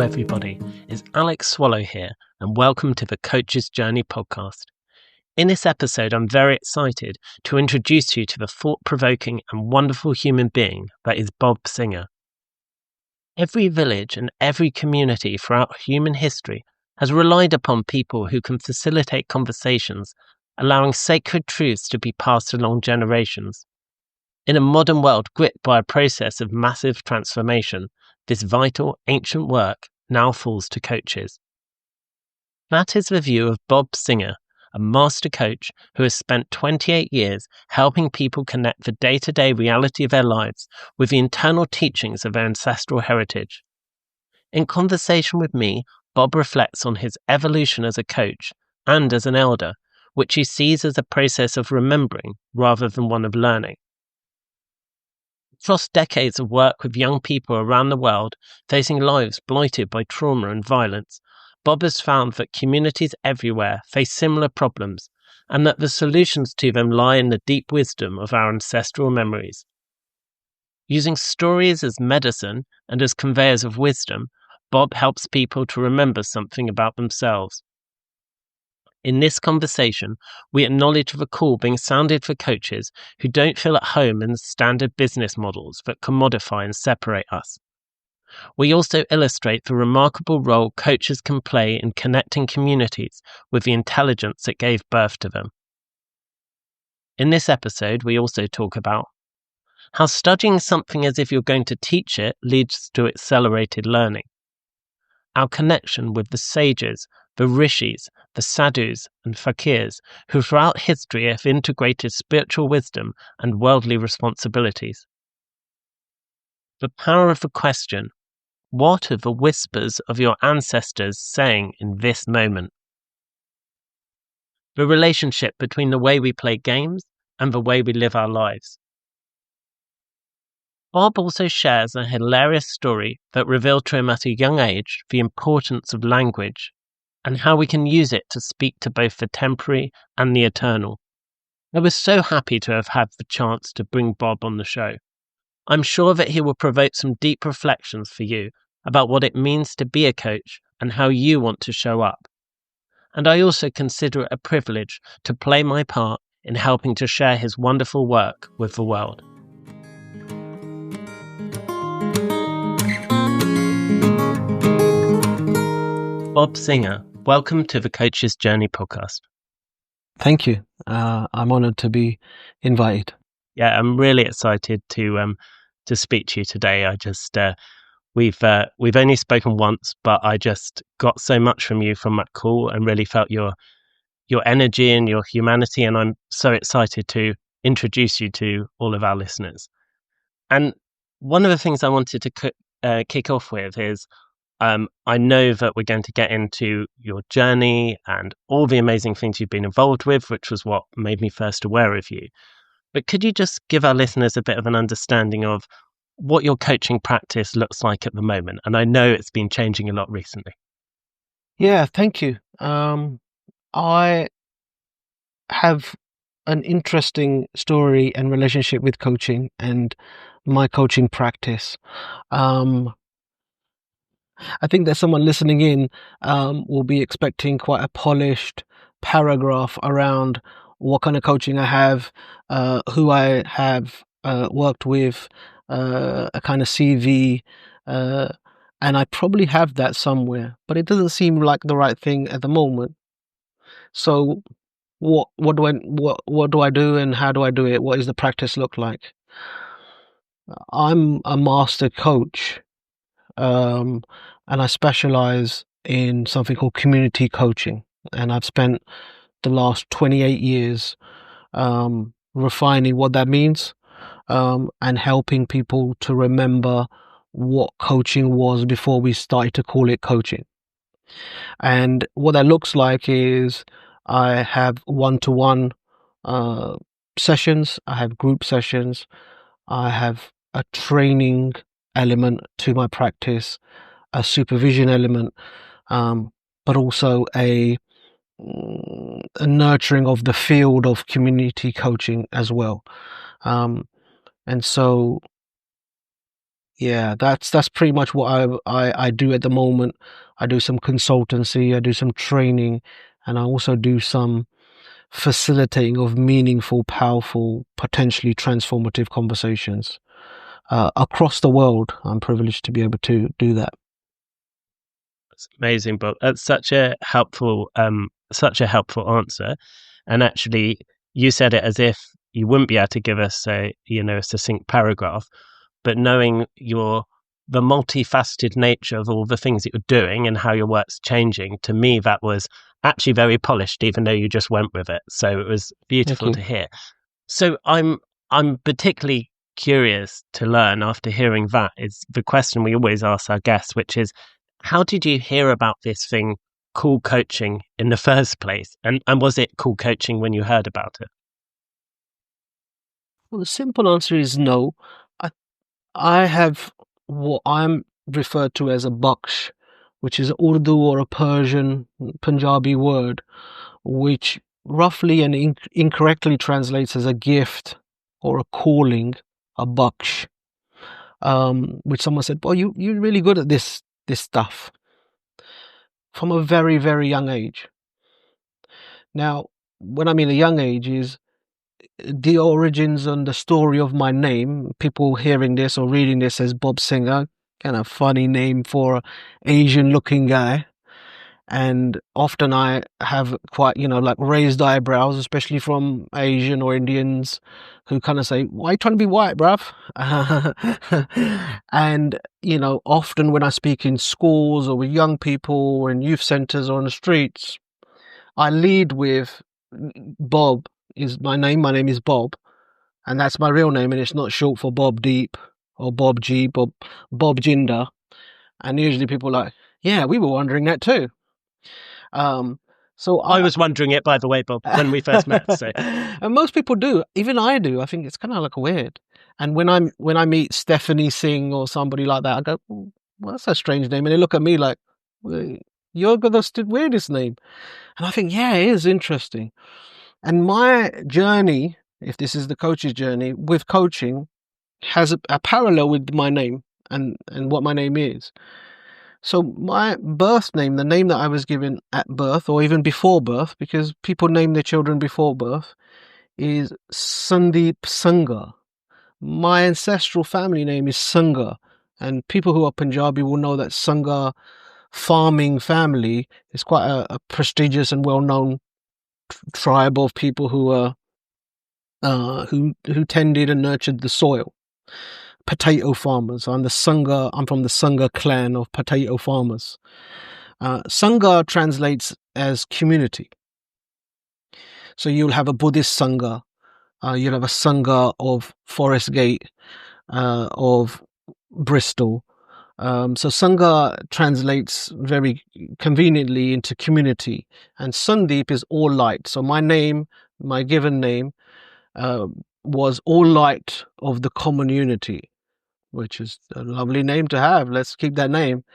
everybody. It's Alex Swallow here, and welcome to the Coach's Journey podcast. In this episode, I'm very excited to introduce you to the thought-provoking and wonderful human being that is Bob Singha. Every village and every community throughout human history has relied upon people who can facilitate conversations, allowing sacred truths to be passed along generations. In a modern world gripped by a process of massive transformation, this vital, ancient work now falls to coaches. That is the view of Bob Singha, a master coach who has spent 28 years helping people connect the day-to-day reality of their lives with the internal teachings of their ancestral heritage. In conversation with me, Bob reflects on his evolution as a coach and as an elder, which he sees as a process of remembering rather than one of learning. Across decades of work with young people around the world facing lives blighted by trauma and violence, Bob has found that communities everywhere face similar problems and that the solutions to them lie in the deep wisdom of our ancestral memories. Using stories as medicine and as conveyors of wisdom, Bob helps people to remember something about themselves. In this conversation, we acknowledge the call being sounded for coaches who don't feel at home in the standard business models that commodify and separate us. We also illustrate the remarkable role coaches can play in connecting communities with the intelligence that gave birth to them. In this episode, we also talk about how studying something as if you're going to teach it leads to accelerated learning, our connection with the sages, the rishis, the sadhus and fakirs who throughout history have integrated spiritual wisdom and worldly responsibilities. The power of the question, what are the whispers of your ancestors saying in this moment? The relationship between the way we play games and the way we live our lives. Bob also shares a hilarious story that revealed to him at a young age the importance of language and how we can use it to speak to both the temporary and the eternal. I was so happy to have had the chance to bring Bob on the show. I'm sure that he will provoke some deep reflections for you about what it means to be a coach and how you want to show up. And I also consider it a privilege to play my part in helping to share his wonderful work with the world. Bob Singha, welcome to the Coach's Journey podcast. Thank you. I'm honored to be invited. Yeah, I'm really excited to speak to you today. I just we've only spoken once, but I just got so much from you from that call and really felt your energy and your humanity, and I'm so excited to introduce you to all of our listeners. And one of the things I wanted to kick off with is I know that we're going to get into your journey and all the amazing things you've been involved with, which was what made me first aware of you. But could you just give our listeners a bit of an understanding of what your coaching practice looks like at the moment? And I know it's been changing a lot recently. Yeah, thank you. I have an interesting story and relationship with coaching and my coaching practice. I think that someone listening in will be expecting quite a polished paragraph around what kind of coaching I have, who I have worked with, a kind of CV, and I probably have that somewhere, but it doesn't seem like the right thing at the moment. So, what do I do, and how do I do it? What does the practice look like? I'm a master coach. And I specialize in something called community coaching. And I've spent the last 28 years refining what that means and helping people to remember what coaching was before we started to call it coaching. And what that looks like is I have one-to-one sessions, I have group sessions, I have a training element to my practice, a supervision element, but also a nurturing of the field of community coaching as well. And so Yeah, that's pretty much what I do at the moment. I do some consultancy, I do some training, and I also do some facilitating of meaningful, powerful, potentially transformative conversations across the world. I'm privileged to be able to do that. It's amazing, but that's such a helpful answer. And actually, you said it as if you wouldn't be able to give us a succinct paragraph, but knowing the multifaceted nature of all the things that you're doing and how your work's changing, to me, that was actually very polished, even though you just went with it. So it was Thank beautiful you. to hear. So I'm particularly curious to learn after hearing that is the question we always ask our guests, which is how did you hear about this thing called coaching in the first place? And was it called coaching when you heard about it? Well, the simple answer is no. I I have what I'm referred to as a baksh, which is Urdu or a Persian Punjabi word, which roughly and incorrectly translates as a gift or a calling, a baksh. Which someone said, "Well, you're really good at this stuff," from a very very young age. Now, when I mean a young age is the origins and the story of my name. People hearing this or reading this as Bob Singer, kind of funny name for Asian looking guy. And often I have quite, like raised eyebrows, especially from Asian or Indians who kind of say, "Why are you trying to be white, bruv?" And, often when I speak in schools or with young people or in youth centers or on the streets, I lead with Bob is my name. My name is Bob, and that's my real name, and it's not short for Bob Deep or Bob G, Bob Jinder. And usually people are like, "Yeah, we were wondering that too." Um, so I was wondering it, by the way, Bob, when we first met. So and most people do, even I do. I think it's kind of like weird. And when I meet Stephanie Singh or somebody like that, I go, "Well, that's a strange name," and they look at me like, "Well, you're the weirdest name." And I think, yeah, it is interesting. And my journey, if this is the coach's journey with coaching, has a parallel with my name and what my name is. So my birth name, the name that I was given at birth or even before birth, because people name their children before birth, is Sandeep Sangha. My ancestral family name is Sangha, and people who are Punjabi will know that Sangha farming family is quite a prestigious and well-known tribe of people who tended and nurtured the soil. Potato farmers. I'm from the Sangha clan of potato farmers. Sangha translates as community. So you'll have a Buddhist Sangha, you'll have a Sangha of Forest Gate, of Bristol. So Sangha translates very conveniently into community, and Sandeep is all light. So my name, my given name, uh, was all light of the common unity, which is a lovely name to have. Let's keep that name.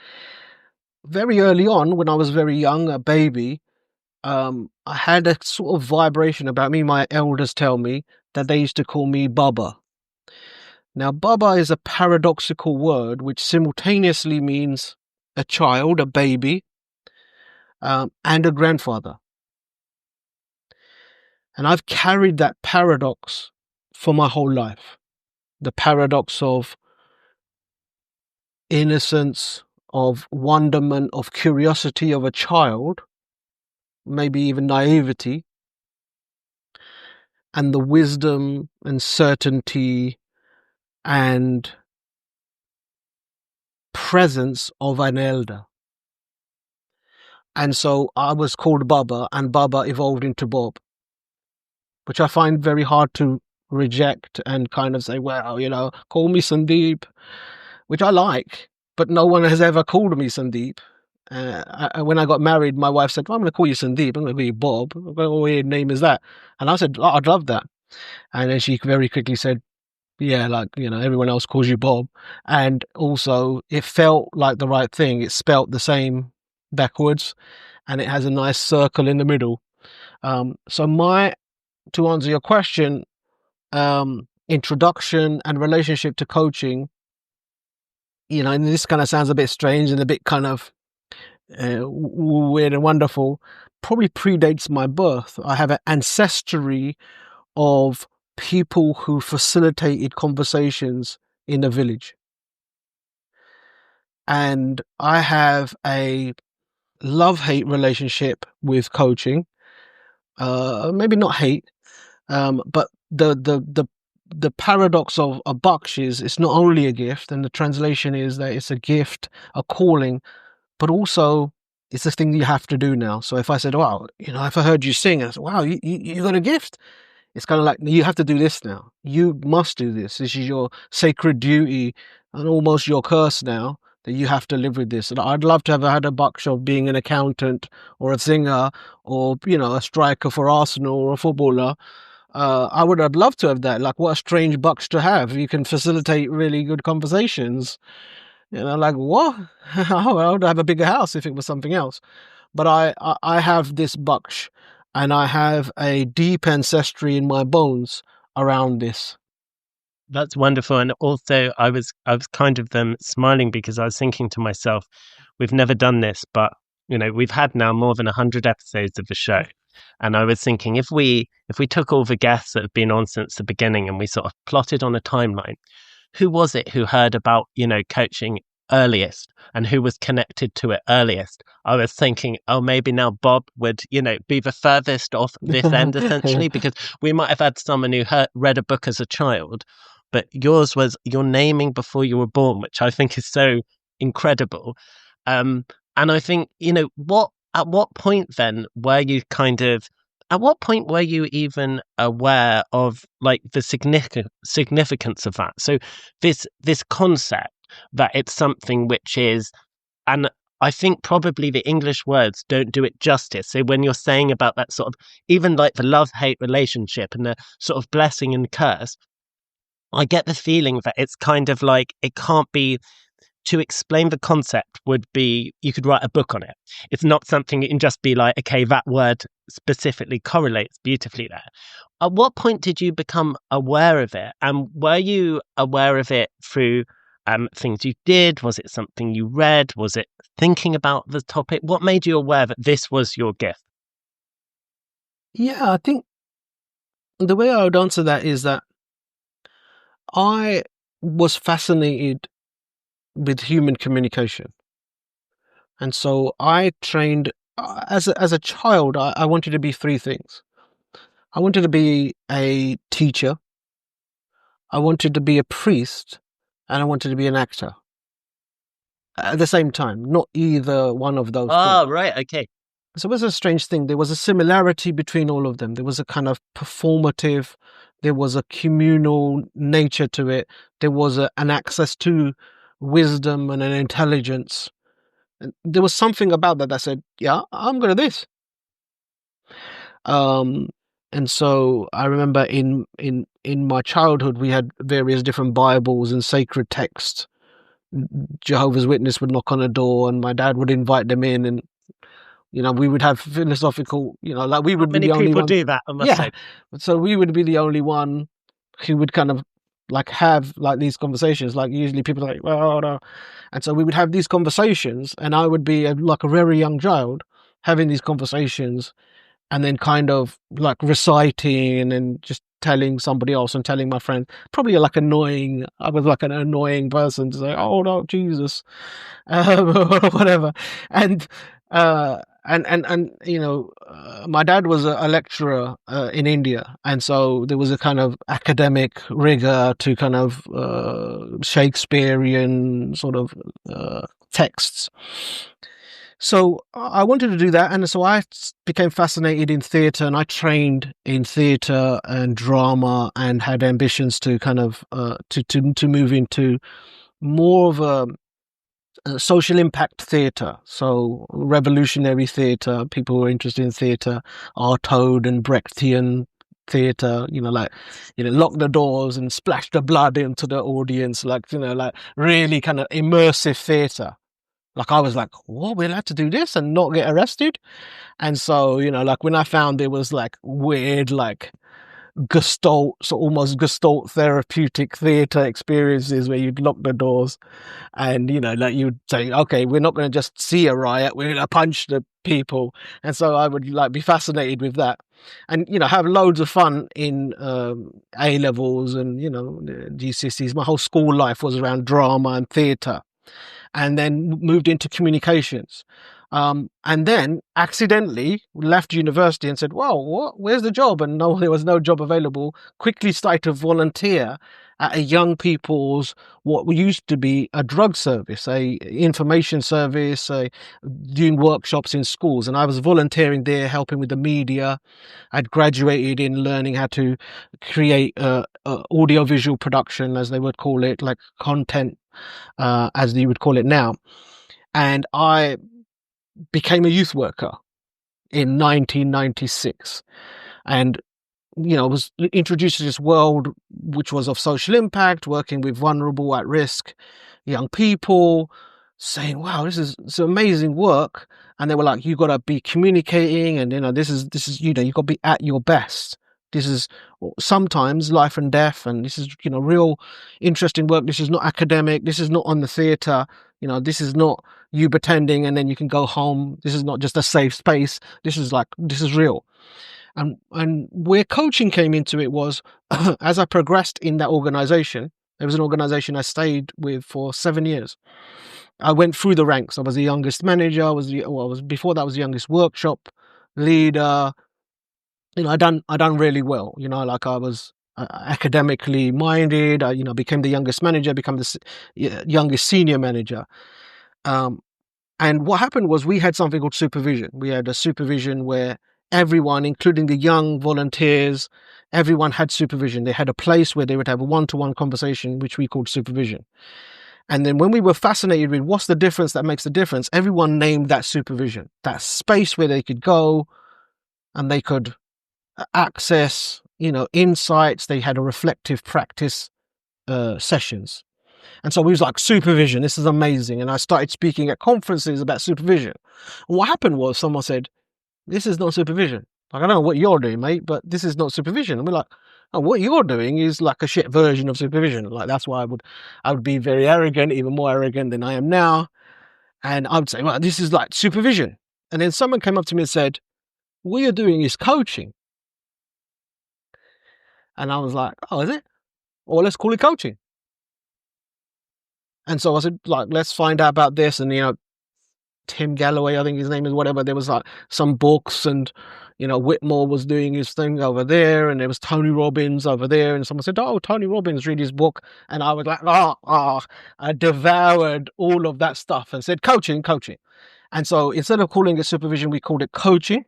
Very early on, when I was very young, a baby, I had a sort of vibration about me. My elders tell me that they used to call me Baba. Now, Baba is a paradoxical word which simultaneously means a child, a baby, and a grandfather. And I've carried that paradox for my whole life. The paradox of innocence, of wonderment, of curiosity of a child, maybe even naivety, and the wisdom and certainty and presence of an elder. And so I was called Baba, and Baba evolved into Bob, which I find very hard to reject and kind of say, well, call me Sandeep, which I like, but no one has ever called me Sandeep. When I got married, my wife said, well, "I'm going to call you Sandeep. I'm going to call you Bob. What weird name is that?" And I said, "Oh, I'd love that." And then she very quickly said, "Yeah, like, everyone else calls you Bob." And also, it felt like the right thing. It spelt the same backwards, and it has a nice circle in the middle. So to answer your question, introduction and relationship to coaching and this kind of sounds a bit strange and a bit kind of weird and wonderful, probably predates my birth. I have an ancestry of people who facilitated conversations in a village. And I have a love-hate relationship with coaching. Maybe not hate, but the paradox of a baksh is it's not only a gift, and the translation is that it's a gift, a calling, but also it's a thing you have to do now. So if I said, wow, if I heard you sing, I said, wow, you got a gift. It's kind of like, you have to do this now. You must do this. This is your sacred duty and almost your curse now, that you have to live with this. And I'd love to have had a baksh of being an accountant or a singer or, a striker for Arsenal or a footballer. I'd love to have that. Like, what a strange baksh to have. You can facilitate really good conversations. Like, what? I would have a bigger house if it was something else. But I have this baksh, and I have a deep ancestry in my bones around this. That's wonderful. And also I was kind of smiling because I was thinking to myself, we've never done this, but we've had now more than 100 episodes of the show. And I was thinking, if we took all the guests that have been on since the beginning and we sort of plotted on a timeline, who was it who heard about, coaching earliest and who was connected to it earliest? I was thinking, oh, maybe now Bob would, be the furthest off this end, essentially, because we might have had someone who read a book as a child, but yours was your naming before you were born, which I think is so incredible. And I think, at what point then were you at what point were you even aware of like the significance of that? So this concept that it's something which is, and I think probably the English words don't do it justice. So when you're saying about that sort of, even like the love-hate relationship and the sort of blessing and curse, I get the feeling that it's kind of like, it can't be, to explain the concept would be, you could write a book on it. It's not something you can just be like, okay, that word specifically correlates beautifully there. At what point did you become aware of it? And were you aware of it through things you did? Was it something you read? Was it thinking about the topic? What made you aware that this was your gift? Yeah, I think the way I would answer that is that I was fascinated with human communication. And so I trained as a child. I wanted to be three things. I wanted to be a teacher, I wanted to be a priest, and I wanted to be an actor at the same time, not either one of those Oh, things. right. Okay. So it was a strange thing. There was a similarity between all of them. There was a kind of performative, there was a communal nature to it. There was an access to wisdom and an intelligence. And there was something about that said, yeah, I'm good at this. Um, and so I remember in my childhood, we had various different Bibles and sacred texts. Jehovah's Witness would knock on a door and my dad would invite them in, and we would have philosophical, like we would be Many the only people one. do that, I must Yeah. say. So we would be the only one who would kind of like have like these conversations. Like usually people are like, well, no. And so we would have these conversations, and I would be like a very young child having these conversations, and then kind of like reciting and then just telling somebody else and telling my friend, probably like annoying. I was like an annoying person to say, oh no, Jesus, or whatever. And, my dad was a lecturer in India. And so there was a kind of academic rigor to kind of Shakespearean sort of texts. So I wanted to do that, and so I became fascinated in theatre, and I trained in theatre and drama, and had ambitions to kind of to move into more of a social impact theatre. So revolutionary theatre, people who are interested in theatre, Artaud and Brechtian theatre, lock the doors and splash the blood into the audience, like really kind of immersive theatre. Like I was like, what, we're allowed to do this and not get arrested? And so, like when I found there was like weird, like gestalt, so almost gestalt therapeutic theatre experiences where you'd lock the doors and, like you'd say, okay, we're not going to just see a riot, we're going to punch the people. And so I would like be fascinated with that and, have loads of fun in A levels and, GCSEs. My whole school life was around drama and theatre, and then moved into communications. And then accidentally left university and said, well, where's the job? And no, there was no job available. Quickly started to volunteer at a young people's, what used to be a drug service, a information service, doing workshops in schools. And I was volunteering there, helping with the media. I'd graduated in learning how to create audiovisual production, as they would call it, like content, as you would call it now. And I became a youth worker in 1996. And, I was introduced to this world which was of social impact, working with vulnerable, at risk young people, saying, wow, this is amazing work. And they were like, you got to be communicating, and, this is, you got to be at your best. This is sometimes life and death, and this is, real interesting work. This is not academic. This is not on the theatre. This is not you pretending and then you can go home. This is not just a safe space. This is real. And where coaching came into it was, as I progressed in that organization, there was an organization I stayed with for 7 years. I went through the ranks. I was the youngest manager. Before that I was the youngest workshop leader. I done really well. Like I was academically minded. I, became the youngest manager, become the youngest senior manager. And what happened was we had something called supervision. We had a supervision where everyone, including the young volunteers, everyone had supervision. They had a place where they would have a one-to-one conversation, which we called supervision. And then when we were fascinated with what's the difference that makes the difference, everyone named that supervision, that space where they could go and they could access, insights. They had a reflective practice sessions. And so we was like, supervision, this is amazing. And I started speaking at conferences about supervision. And what happened was someone said, this is not supervision. Like, I don't know what you're doing, mate, but this is not supervision. And we're like, oh, what you're doing is like a shit version of supervision. Like, that's why I would be very arrogant, even more arrogant than I am now. And I would say, well, this is like supervision. And then someone came up to me and said, what you're doing is coaching. And I was like, oh, is it? Well, let's call it coaching. And so I said, like, let's find out about this. And, Tim Galloway, I think his name is, whatever. There was like some books, and, Whitmore was doing his thing over there, and there was Tony Robbins over there. And someone said, oh, Tony Robbins, read his book. And I was like, I devoured all of that stuff and said, coaching. And so instead of calling it supervision, we called it coaching.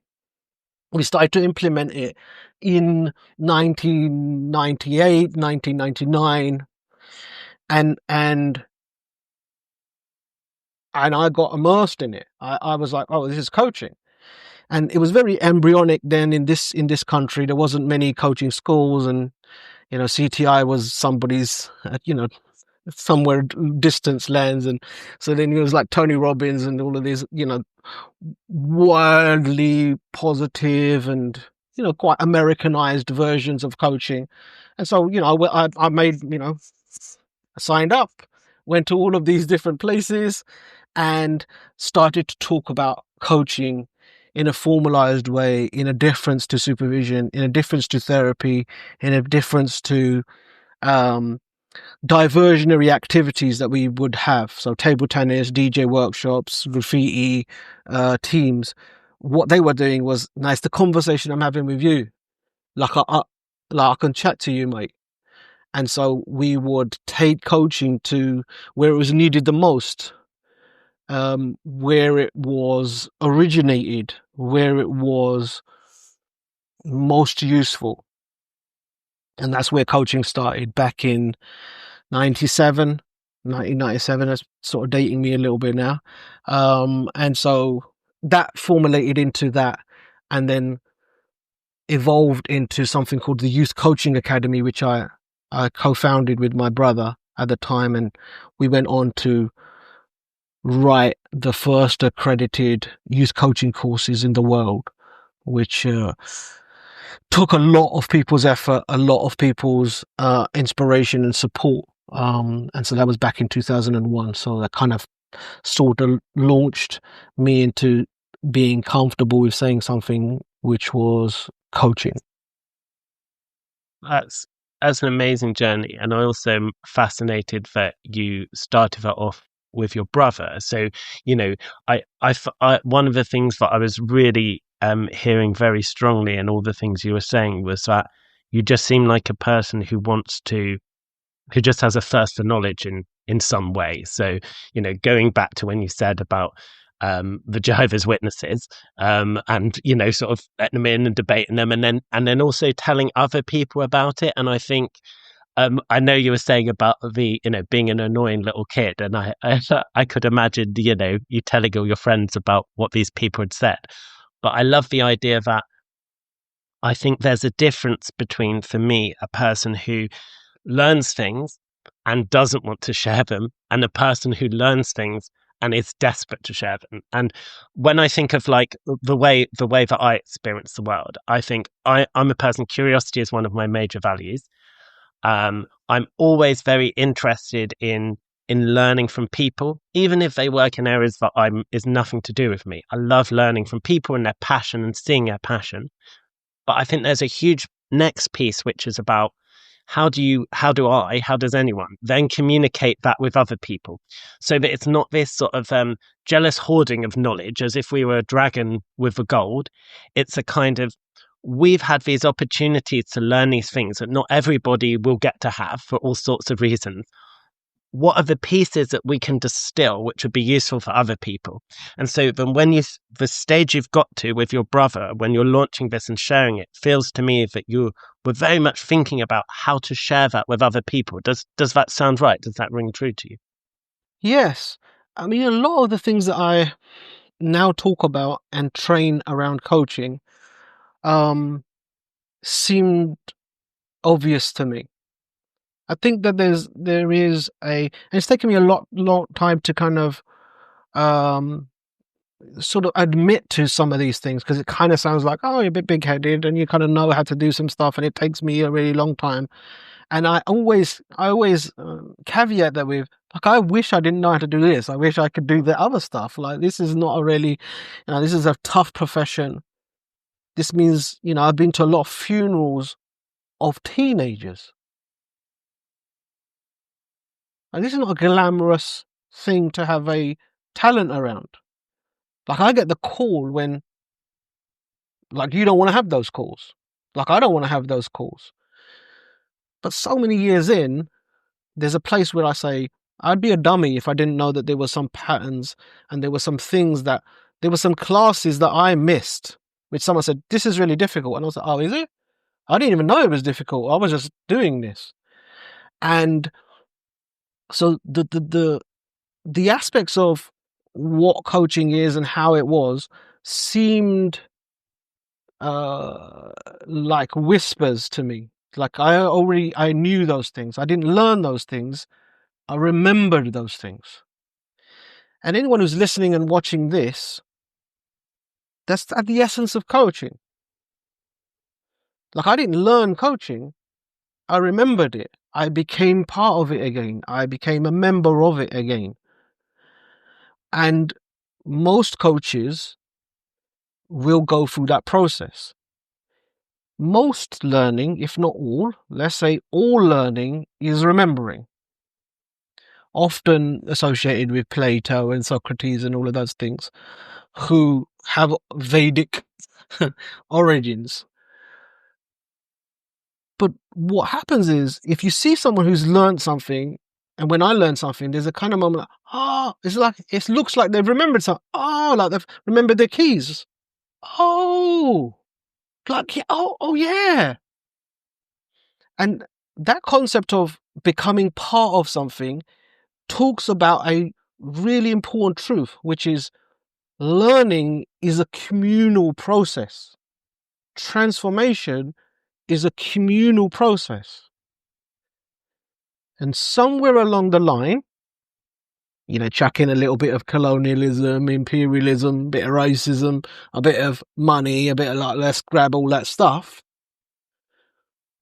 We started to implement it in 1998, 1999. And I got immersed in it. I was like, oh, this is coaching. And it was very embryonic then in this country. There wasn't many coaching schools, and, CTI was somebody's, somewhere distance lands. And so then it was like Tony Robbins and all of these, wildly positive and, quite Americanized versions of coaching. And so, I made, I signed up, went to all of these different places, and started to talk about coaching in a formalized way, in a difference to supervision, in a difference to therapy, in a difference to diversionary activities that we would have. So table tennis, DJ workshops, graffiti teams. What they were doing was, nice, the conversation I'm having with you. Like I can chat to you, mate. And so we would take coaching to where it was needed the most, where it was originated, where it was most useful. And that's where coaching started back in 1997. That's sort of dating me a little bit now. And so that formulated into that, and then evolved into something called the Youth Coaching Academy, which I co-founded with my brother at the time. And we went on to write the first accredited youth coaching courses in the world, which took a lot of people's effort, a lot of people's inspiration and support. And so that was back in 2001. So that kind of sort of launched me into being comfortable with saying something, which was coaching. That's that's an amazing journey, and I also am fascinated that you started that off with your brother. So, you know, one of the things that I was really hearing very strongly in all the things you were saying was that you just seem like a person who just has a thirst for knowledge in some way. So, you know, going back to when you said about the Jehovah's Witnesses, and you know, sort of letting them in and debating them, and then also telling other people about it. And I think I know you were saying about the being an annoying little kid, and I could imagine you telling all your friends about what these people had said. But I love the idea that I think there's a difference between, for me, a person who learns things and doesn't want to share them, and a person who learns things and is desperate to share them. And when I think of like the way that I experience the world, I think I'm a person. Curiosity is one of my major values. I'm always very interested in learning from people, even if they work in areas that I'm is nothing to do with me. I love learning from people and their passion and seeing their passion. But I think there's a huge next piece, which is about how does anyone then communicate that with other people so that it's not this sort of jealous hoarding of knowledge as if we were a dragon with the gold. It's a kind of, we've had these opportunities to learn these things that not everybody will get to have for all sorts of reasons. What are the pieces that we can distill which would be useful for other people? And so then the stage you've got to with your brother, when you're launching this and sharing it, feels to me that you were very much thinking about how to share that with other people. Does that sound right? Does that ring true to you? Yes. I mean, a lot of the things that I now talk about and train around coaching um, seemed obvious to me. I think that there is and it's taken me a lot time to kind of um, sort of admit to some of these things, because it kind of sounds like, oh, you're a bit big headed and you kind of know how to do some stuff, and it takes me a really long time. And I always caveat that with, like, I wish I didn't know how to do this. I wish I could do the other stuff. Like, this is not a really, this is a tough profession. This means, I've been to a lot of funerals of teenagers. And this is not a glamorous thing to have a talent around. Like, I get the call when, like, you don't want to have those calls. Like, I don't want to have those calls. But so many years in, there's a place where I say, I'd be a dummy if I didn't know that there were some patterns and there were some things there were some classes that I missed, which someone said, this is really difficult. And I was like, oh, is it? I didn't even know it was difficult. I was just doing this. And so the aspects of what coaching is and how it was seemed like whispers to me. Like, I knew those things. I didn't learn those things. I remembered those things. And anyone who's listening and watching this, that's at the essence of coaching. Like, I didn't learn coaching. I remembered it. I became part of it again. I became a member of it again. And most coaches will go through that process. Most learning, if not all, let's say all learning, is remembering. Often associated with Plato and Socrates and all of those things, who have Vedic origins. But what happens is, if you see someone who's learned something, and when I learn something, there's a kind of moment like, it looks like they've remembered something. Oh, like they've remembered their keys. Oh, like, oh yeah. And that concept of becoming part of something talks about a really important truth, which is learning is a communal process. Transformation is a communal process. And somewhere along the line, chuck in a little bit of colonialism, imperialism, a bit of racism, a bit of money, a bit of like, let's grab all that stuff.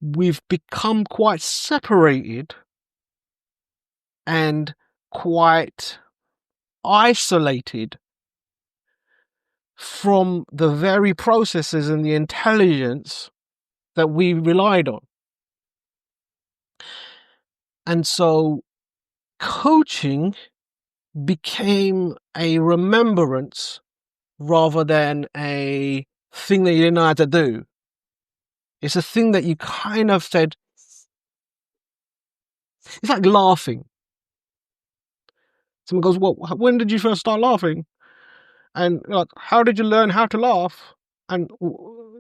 we've become quite separated and quite isolated from the very processes and the intelligence that we relied on. And so coaching became a remembrance rather than a thing that you didn't know how to do. It's a thing that you kind of said, it's like laughing. Someone goes, well, when did you first start laughing? And like, how did you learn how to laugh? And,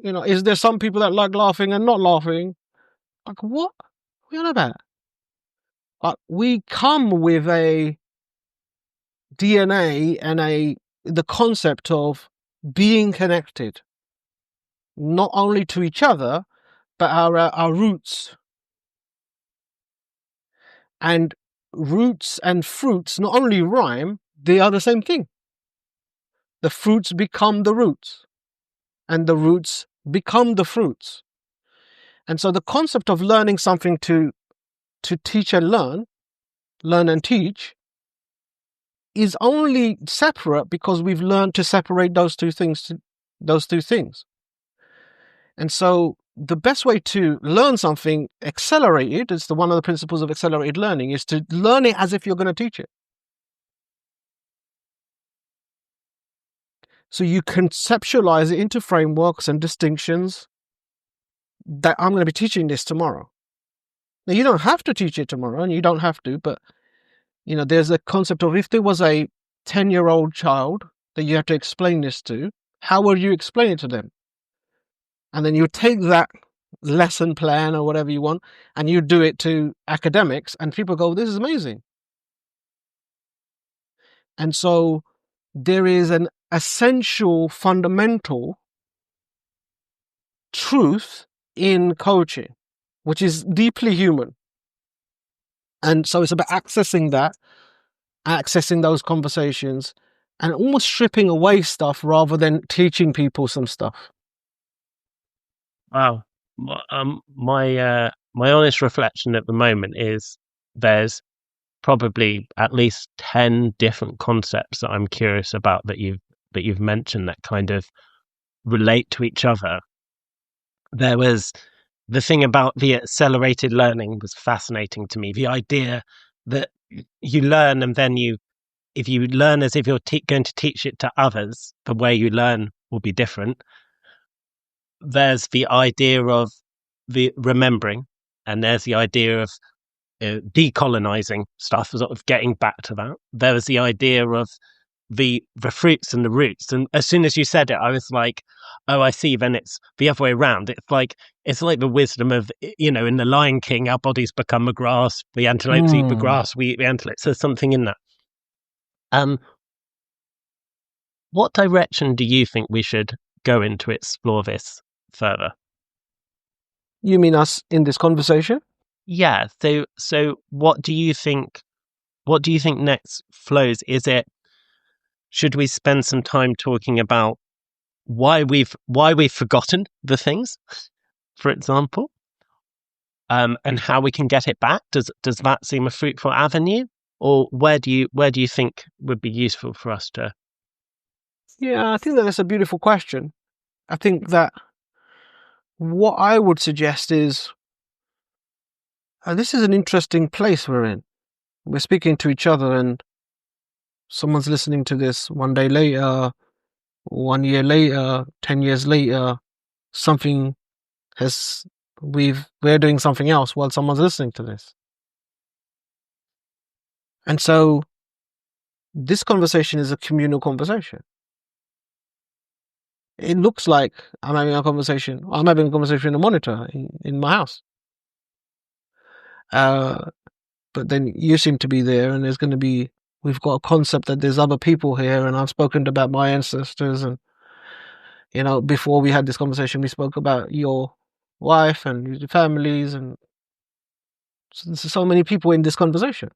is there some people that like laughing and not laughing? Like, what? What are you on about? Like, we come with a DNA and the concept of being connected, not only to each other, but our roots. And roots and fruits not only rhyme, they are the same thing. The fruits become the roots, and the roots become the fruits. And so the concept of learning something to teach and learn and teach, is only separate because we've learned to separate those two things. And so the best way to learn something accelerated, it's one of the principles of accelerated learning, is to learn it as if you're going to teach it. So you conceptualize it into frameworks and distinctions that I'm going to be teaching this tomorrow. Now, you don't have to teach it tomorrow, and you don't have to, but there's a concept of, if there was a 10-year-old child that you have to explain this to, how will you explain it to them? And then you take that lesson plan or whatever you want, and you do it to academics, and people go, this is amazing. And so there is an essential, fundamental truth in coaching, which is deeply human. And so it's about accessing those conversations, and almost stripping away stuff rather than teaching people some stuff. Wow. My honest reflection at the moment is there's probably at least 10 different concepts that I'm curious about that you've mentioned that kind of relate to each other. There was the thing about the accelerated learning was fascinating to me. The idea that you learn, and then if you learn as if you're going to teach it to others, the way you learn will be different. There's the idea of the remembering, and there's the idea of decolonizing stuff, sort of getting back to that. There was the idea of the fruits and the roots, and as soon as you said it, I was like, oh, I see. Then it's the other way around. It's like the wisdom of, in the Lion King, our bodies become the grass, the antelopes eat the grass, we eat the antelopes. There's something in that. What direction do you think we should go in to explore this further? You mean us in this conversation? Yeah. So what do you think? What do you think next flows? Should we spend some time talking about why we've forgotten the things, for example, and how we can get it back? Does that seem a fruitful avenue, or where do you think would be useful for us to? Yeah, I think that's a beautiful question. I think that what I would suggest is, this is an interesting place we're in. We're speaking to each other, and someone's listening to this 1 day later, 1 year later, 10 years later. We're doing something else while someone's listening to this. And so this conversation is a communal conversation. It looks like I'm having a conversation in a monitor in my house. But then you seem to be there, and we've got a concept that there's other people here, and I've spoken about my ancestors, and before we had this conversation, we spoke about your wife and your families, and so many people in this conversation.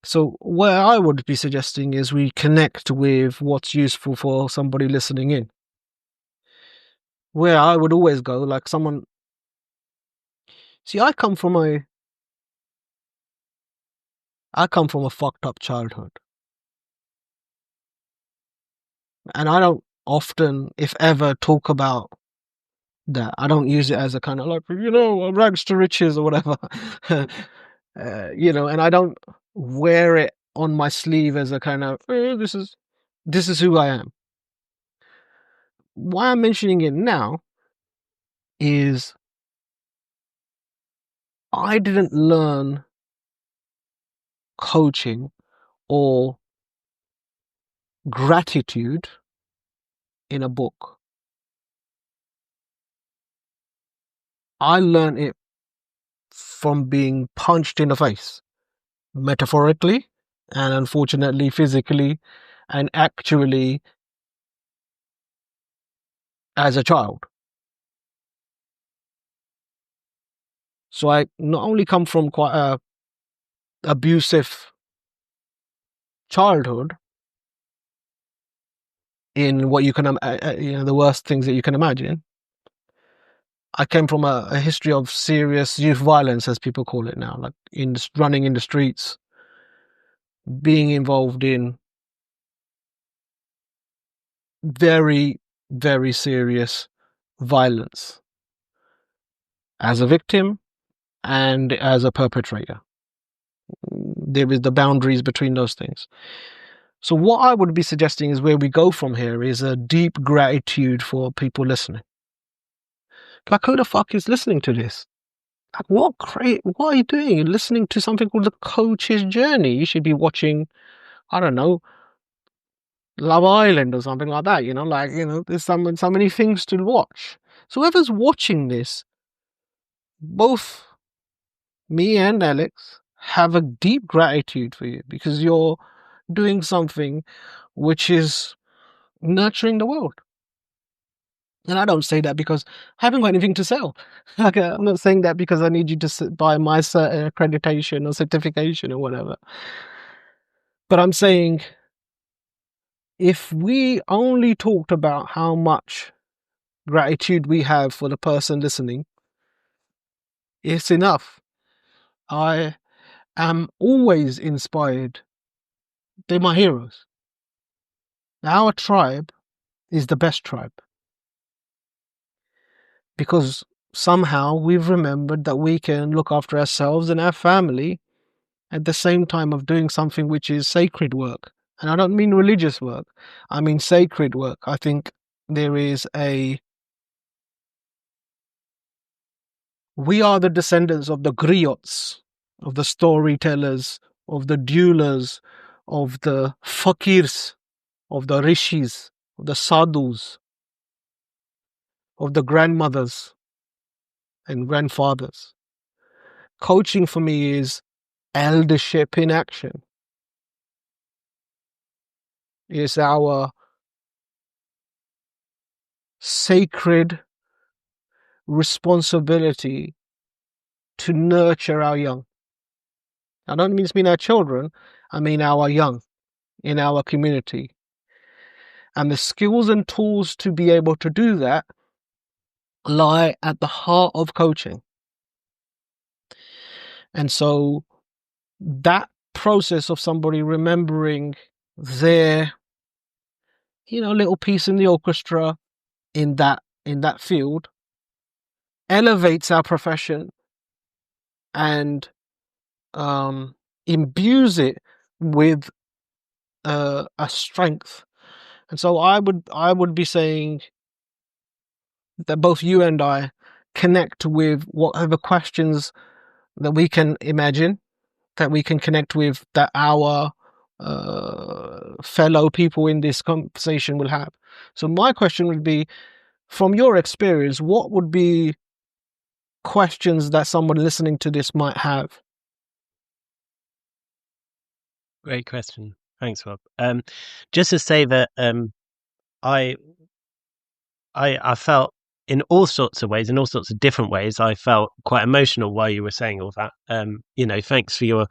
So where I would be suggesting is we connect with what's useful for somebody listening in. Where I would always go, like someone See, I come from a fucked up childhood, and I don't often, if ever, talk about that. I don't use it as a kind of like, rags to riches or whatever. And I don't wear it on my sleeve as a kind of, this is who I am. Why I'm mentioning it now is I didn't learn coaching or gratitude in a book. I learned it from being punched in the face, metaphorically and unfortunately physically, and actually as a child. So I not only come from quite a abusive childhood in what you can, the worst things that you can imagine. I came from a history of serious youth violence, as people call it now, like running in the streets, being involved in very, very serious violence as a victim and as a perpetrator. There is the boundaries between those things. So what I would be suggesting is where we go from here is a deep gratitude for people listening. Like, who the fuck is listening to this? Like, what are you doing? You're listening to something called The Coach's Journey. You should be watching, I don't know, Love Island or something like that. There's so many things to watch. So whoever's watching this, both me and Alex have a deep gratitude for you because you're doing something which is nurturing the world. And I don't say that because I haven't got anything to sell. Like, I'm not saying that because I need you to buy my accreditation or certification or whatever. But I'm saying if we only talked about how much gratitude we have for the person listening, it's enough. I am always inspired. They're my heroes. Our tribe is the best tribe because somehow we've remembered that we can look after ourselves and our family at the same time of doing something which is sacred work. And I don't mean religious work, I mean sacred work. I think there is we are the descendants of the griots, of the storytellers, of the duelers, of the fakirs, of the rishis, of the sadhus, of the grandmothers and grandfathers. Coaching for me is eldership in action. It's our sacred responsibility to nurture our young. I don't mean our children, I mean our young in our community. And the skills and tools to be able to do that lie at the heart of coaching. And so that process of somebody remembering their, little piece in the orchestra in that field elevates our profession and imbues it with a strength. And so I would be saying that both you and I connect with whatever questions that we can imagine, that we can connect with, that our fellow people in this conversation will have. So my question would be, from your experience, what would be questions that someone listening to this might have? Great question. Thanks, Rob. Just to say that I felt in all sorts of ways, in all sorts of different ways, I felt quite emotional while you were saying all that. Thanks for your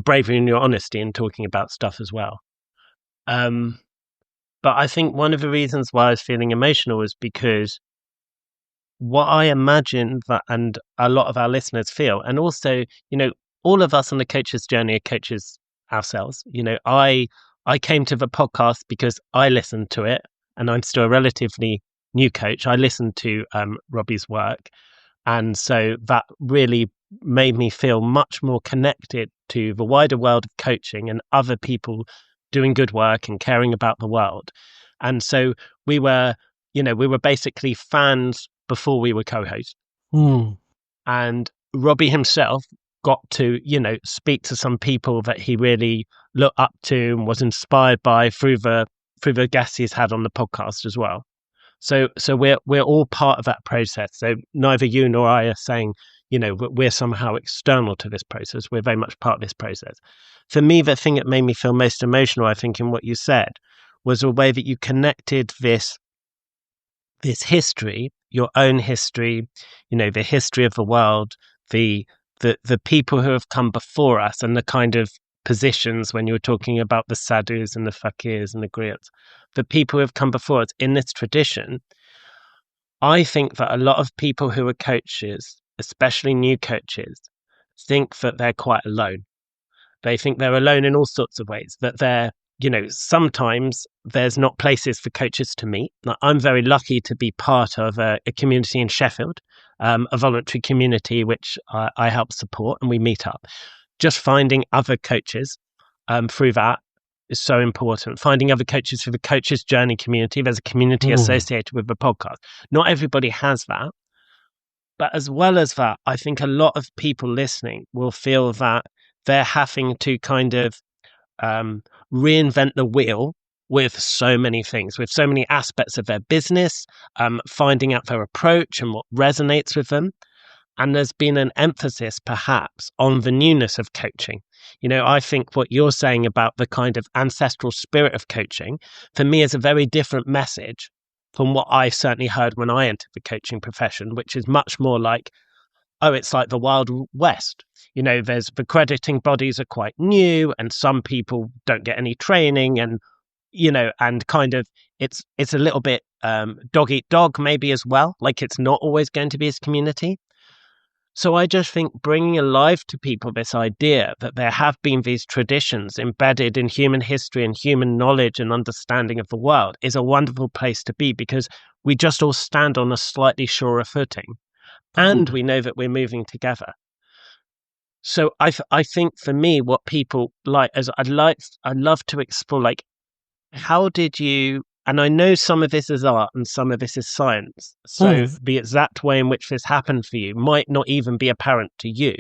bravery and your honesty in talking about stuff as well. But I think one of the reasons why I was feeling emotional was because what I imagine that, and a lot of our listeners feel, and also, all of us on the coach's journey are coaches ourselves. I came to the podcast because I listened to it, and I'm still a relatively new coach. I listened to Robbie's work, and so that really made me feel much more connected to the wider world of coaching and other people doing good work and caring about the world. And so we were, we were basically fans before we were co-hosts. Mm. And Robbie himself got to, speak to some people that he really looked up to and was inspired by through the guests he's had on the podcast as well. So we're all part of that process. So neither you nor I are saying, we're somehow external to this process. We're very much part of this process. For me, the thing that made me feel most emotional, I think, in what you said, was the way that you connected this history, your own history, the history of the world, the people who have come before us, and the kind of positions when you were talking about the sadhus and the fakirs and the griots, the people who have come before us in this tradition. I think that a lot of people who are coaches, especially new coaches, think that they're quite alone. They think they're alone in all sorts of ways, that they're, sometimes there's not places for coaches to meet. Like, I'm very lucky to be part of a community in Sheffield, a voluntary community which I help support, and we meet up. Just finding other coaches through that is so important. Finding other coaches through the Coaches Journey community. There's a community associated with the podcast. Not everybody has that. But as well as that, I think a lot of people listening will feel that they're having to kind of reinvent the wheel with so many things, with so many aspects of their business, finding out their approach and what resonates with them. And there's been an emphasis perhaps on the newness of coaching. I think what you're saying about the kind of ancestral spirit of coaching, for me, is a very different message from what I certainly heard when I entered the coaching profession, which is much more like, oh, it's like the Wild West. There's the crediting bodies are quite new, and some people don't get any training, and and kind of it's a little bit dog eat dog maybe as well. Like, it's not always going to be his community. So I just think bringing alive to people this idea that there have been these traditions embedded in human history and human knowledge and understanding of the world is a wonderful place to be, because we just all stand on a slightly surer footing, and we know that we're moving together. So I think for me, what people like is I'd love to explore, like, how did you, and I know some of this is art and some of this is science. So the exact way in which this happened for you might not even be apparent to you.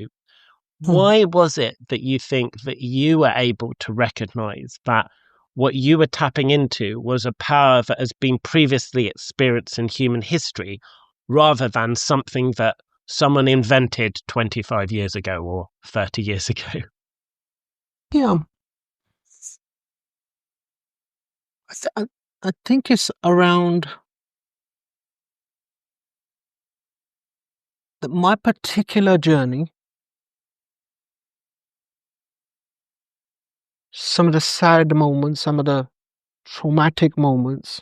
Why was it that you think that you were able to recognize that what you were tapping into was a power that has been previously experienced in human history, rather than something that someone invented 25 years ago or 30 years ago? Yeah. I think it's around my particular journey. Some of the sad moments, some of the traumatic moments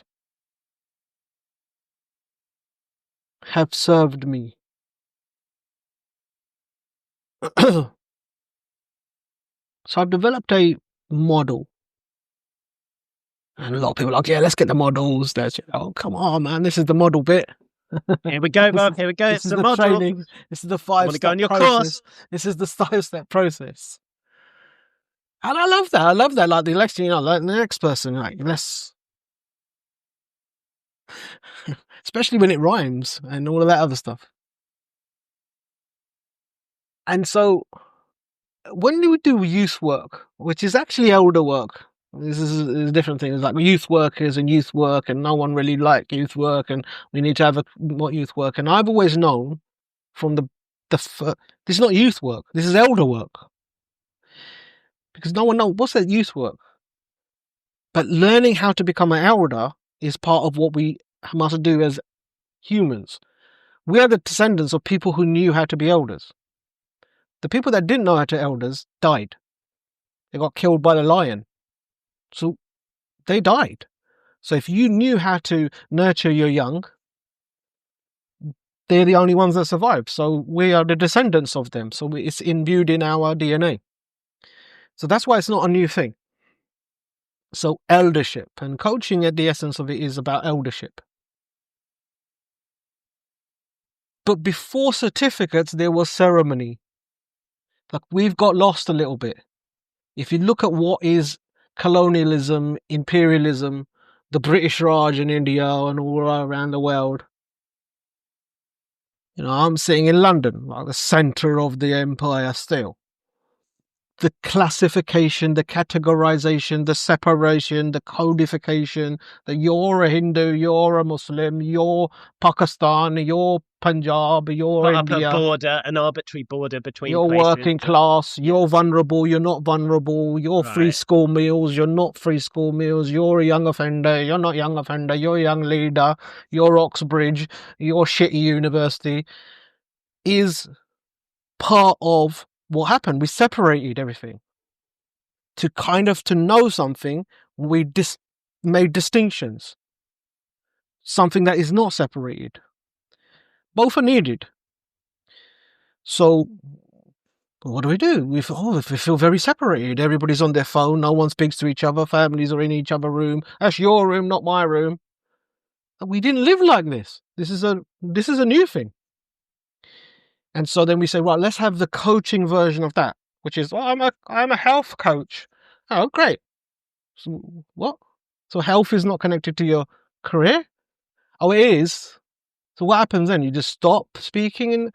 have served me. So I've developed a model. And a lot of people are like, yeah, let's get the models. Oh, come on, man, this is the model bit. Here we go, Bob. Here we go. This It's is the model. training. This is the 5-step process. This is the 5-step process. And I love that. I love that. Like the election, like the next person, like let's, especially when it rhymes and all of that other stuff. And so when we do youth work, which is actually elder work, this is a different thing. It's like youth workers and youth work, and no one really liked youth work, and we need to have more youth work. And I've always known from this is not youth work. This is elder work, because no one knows what's that youth work. But learning how to become an elder is part of what we must do as humans. We are the descendants of people who knew how to be elders. The people that didn't know how to elders died. They got killed by the lion. So they died. So if you knew how to nurture your young, they're the only ones that survived. So we are the descendants of them. So it's imbued in our DNA. So that's why it's not a new thing. So eldership and coaching, at the essence of it, is about eldership. But before certificates, there was ceremony. Like, we've got lost a little bit. If you look at what is colonialism, imperialism, the British Raj in India and all around the world, I'm sitting in London, like the centre of the empire still. The classification, the categorization, the separation, the codification, that you're a Hindu, you're a Muslim, you're Pakistan, you're Punjab, you're Put up a India, border, an arbitrary border between you're places. working class, you're vulnerable, you're not vulnerable, you're free Right. school meals, you're not free school meals, you're a young offender, you're not young offender, you're a young leader, you're Oxbridge, you're shitty university, is part of what happened. We separated everything. To know something, we made distinctions. Something that is not separated. Both are needed. So what do? We feel very separated. Everybody's on their phone. No one speaks to each other. Families are in each other's room. That's your room, not my room. We didn't live like this. This is a new thing. And so then we say, right, let's have the coaching version of that, which is, I'm a health coach. Oh, great. So what? So health is not connected to your career? Oh, it is. So what happens then? You just stop speaking, and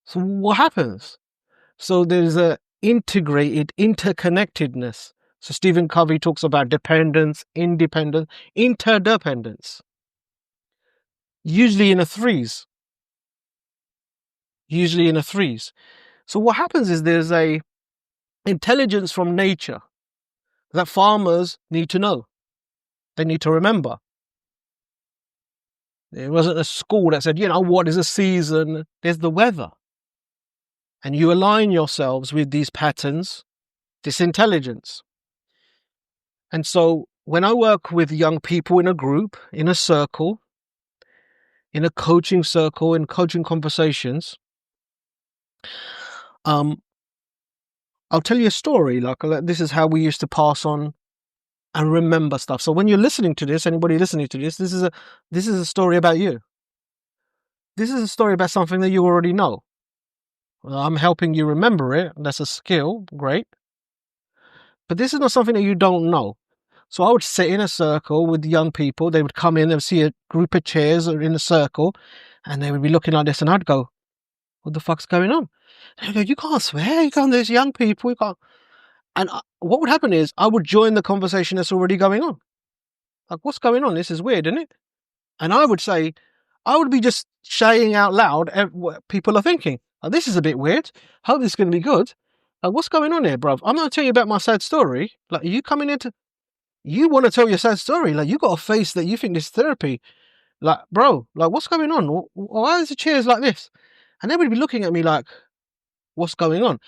so what happens? So there's a integrated interconnectedness. So Stephen Covey talks about dependence, independence, interdependence. Usually in a threes. So what happens is there's a intelligence from nature that farmers need to know. They need to remember. There wasn't a school that said, what is a season? There's the weather. And you align yourselves with these patterns, this intelligence. And so when I work with young people in a group, in a circle, in a coaching circle, in coaching conversations, I'll tell you a story. Like, this is how we used to pass on and remember stuff. So when you're listening to this, anybody listening to this, this is a story about you. This is a story about something that you already know. I'm helping you remember it. That's a skill. Great. But this is not something that you don't know. So I would sit in a circle with young people. They would come in, they would see a group of chairs in a circle, and they would be looking like this, and I'd go, what the fuck's going on? And I'd go, you can't swear, there's young people, you can't. And what would happen is I would join the conversation that's already going on. Like, what's going on? This is weird, isn't it? And I would be just saying out loud what people are thinking. Like, this is a bit weird. Hope this is going to be good. Like, what's going on here, bruv? I'm going to tell you about my sad story. Like, you coming into... You want to tell your sad story. Like, you got a face that you think this is therapy. Like, bro, like, what's going on? Why is the chairs like this? And they would be looking at me like, what's going on?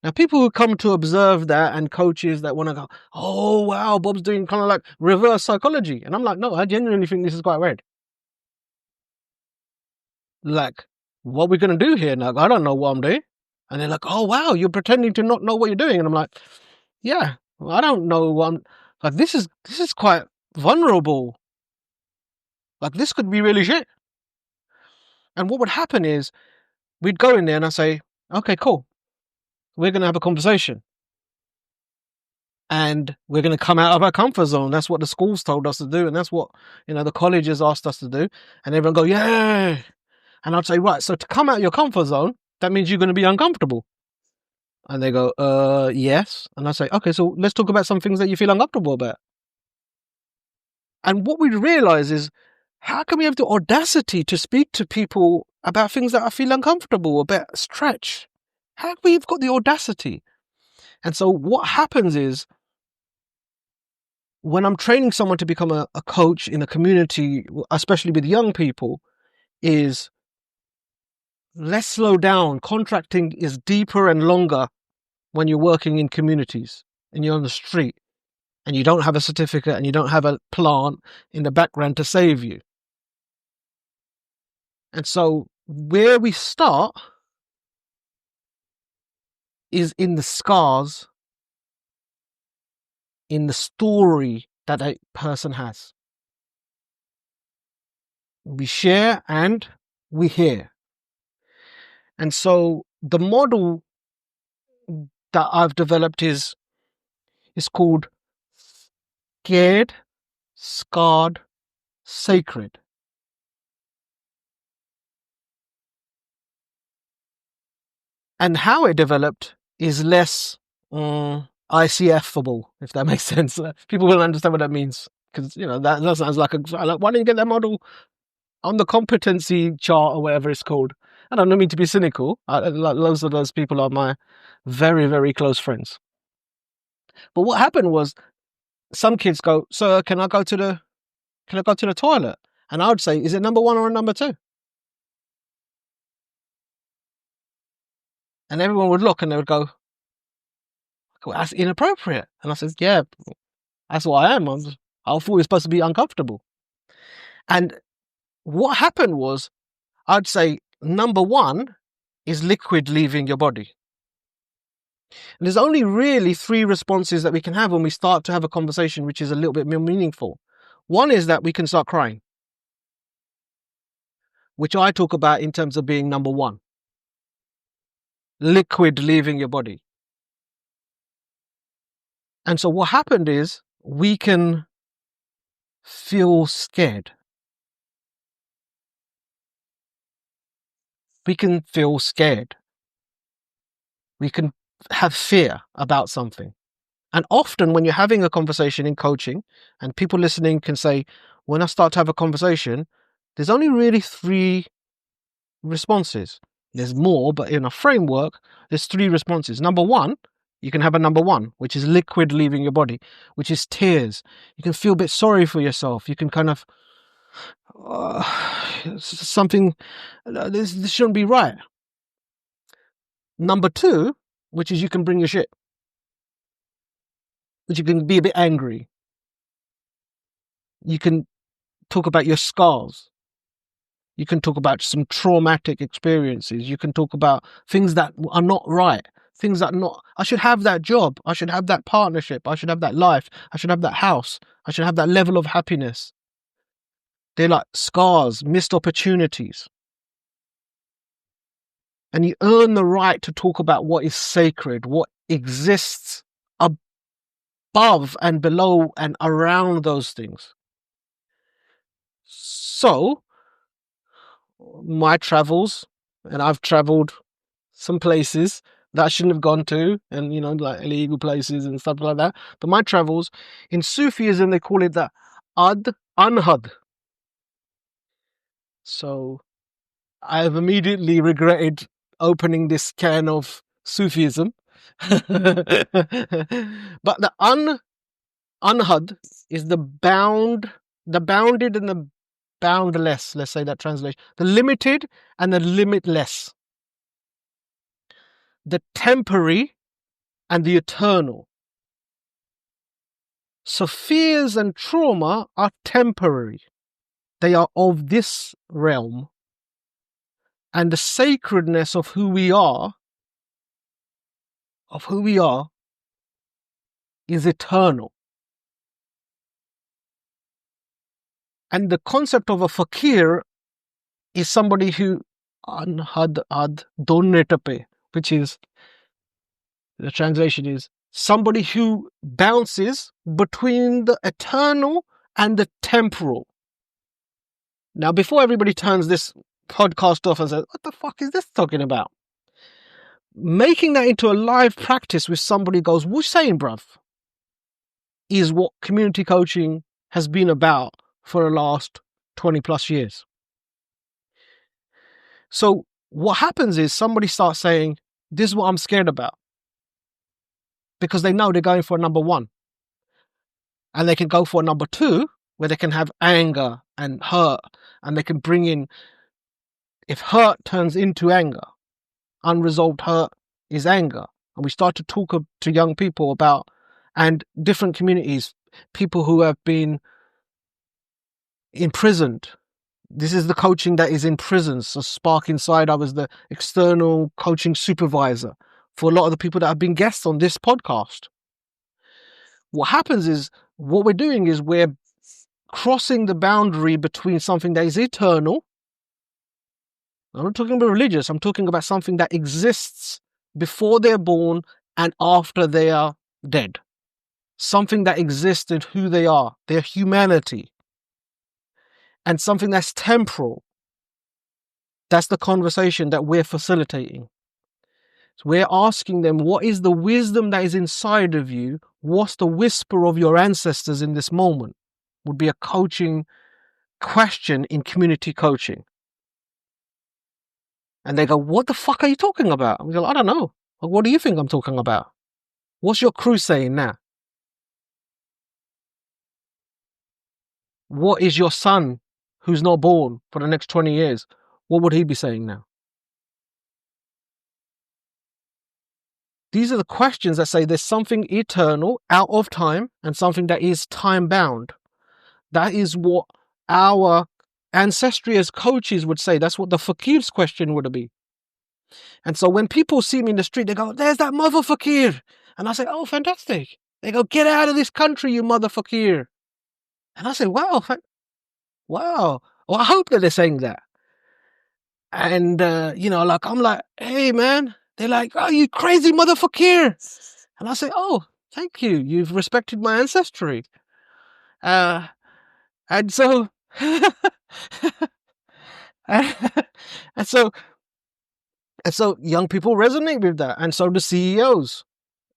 Now, people who come to observe that, and coaches that want to go, oh, wow, Bob's doing kind of like reverse psychology. And I'm like, no, I genuinely think this is quite weird. Like, what are we going to do here? Like, I don't know what I'm doing. And they're like, oh, wow, you're pretending to not know what you're doing. And I'm like, yeah, I don't know what I'm... Like, this is quite vulnerable. Like, this could be really shit. And what would happen is we'd go in there and I say, okay, cool. We're going to have a conversation. And we're going to come out of our comfort zone. That's what the schools told us to do. And that's what, the colleges asked us to do. And everyone go, yeah. And I'd say, right, so to come out of your comfort zone, that means you're going to be uncomfortable. And they go, yes. And I say, okay, so let's talk about some things that you feel uncomfortable about. And what we realize is, how can we have the audacity to speak to people about things that I feel uncomfortable about? Stretch. How have we got the audacity? And so what happens is, when I'm training someone to become a coach in a community, especially with young people, is let's slow down. Contracting is deeper and longer when you're working in communities and you're on the street and you don't have a certificate and you don't have a plant in the background to save you. And so where we start is in the scars, in the story that a person has. We share and we hear. And so the model that I've developed is called scared, scarred, sacred. And how it developed is less ICF-able, if that makes sense. People will understand what that means, because that sounds like why don't you get that model on the competency chart or whatever it's called? And I don't mean to be cynical. Loads of those people are my very, very close friends. But what happened was, some kids go, "Sir, can I go to the toilet?" And I would say, "Is it number 1 or number 2?" And everyone would look and they would go, "Well, that's inappropriate." And I said, "Yeah, that's what I am. I thought we were supposed to be uncomfortable." And what happened was, I'd say number 1 is liquid leaving your body. And there's only really 3 responses that we can have when we start to have a conversation which is a little bit more meaningful. One is that we can start crying, which I talk about in terms of being number 1. Liquid leaving your body. And so what happened is, we can feel scared. We can feel scared. We can have fear about something. And often when you're having a conversation in coaching, and people listening can say, when I start to have a conversation, there's only really 3 responses. There's more, but in a framework, there's 3 responses. Number 1, you can have a number 1, which is liquid leaving your body, which is tears. You can feel a bit sorry for yourself. You can kind of, something, this shouldn't be right. Number 2, which is you can bring your shit, which you can be a bit angry. You can talk about your scars. You can talk about some traumatic experiences. You can talk about things that are not right. Things that are not, I should have that job. I should have that partnership. I should have that life. I should have that house. I should have that level of happiness. They're like scars, missed opportunities. And you earn the right to talk about what is sacred, what exists above and below and around those things. So, my travels, and I've traveled some places that I shouldn't have gone to, and like illegal places and stuff like that. But my travels, in Sufism, they call it the unhad. So I've immediately regretted opening this can of Sufism. But the unhad is the bounded and the boundless. Let's say that translation: the limited and the limitless, the temporary and the eternal. So fears and trauma are temporary. They are of this realm. And the sacredness of who we are is eternal. And the concept of a fakir is somebody who anhad ad donetape, which is, the translation is, somebody who bounces between the eternal and the temporal. Now, before everybody turns this podcast off and says, "What the fuck is this talking about?" Making that into a live practice with somebody goes, "What you saying, bruv?" is what community coaching has been about for the last 20 plus years. So what happens is, somebody starts saying, "This is what I'm scared about," because they know they're going for a number 1. And they can go for a number 2, where they can have anger and hurt, and they can bring in, if hurt turns into anger, unresolved hurt is anger. And we start to talk to young people about, and different communities, people who have been imprisoned, This is the coaching that is in prisons. So Spark Inside, I was the external coaching supervisor for a lot of the people that have been guests on this podcast. What happens is, what we're doing is we're crossing the boundary between something that is eternal. I'm not talking about religious. I'm talking about something that exists before they're born and after they are dead. Something that exists in who they are, their humanity. And something that's temporal. That's the conversation that we're facilitating. So we're asking them, what is the wisdom that is inside of you? What's the whisper of your ancestors in this moment? Would be a coaching question in community coaching. And they go, what the fuck are you talking about? We go, I don't know. What do you think I'm talking about? What's your crew saying now? What is your son who's not born for the next 20 years? What would he be saying now? These are the questions that say there's something eternal, out of time, and something that is time bound. That is what our ancestry as coaches would say. That's what the fakir's question would be. And so when people see me in the street, they go, there's that mother fakir. And I say, oh, fantastic. They go, get out of this country, you mother fakir. And I say, wow. Well, I hope that they're saying that. And, I'm like, hey, man. They're like, oh, you crazy motherfucker. And I say, oh, thank you. You've respected my ancestry. And so, and so young people resonate with that. And so do CEOs.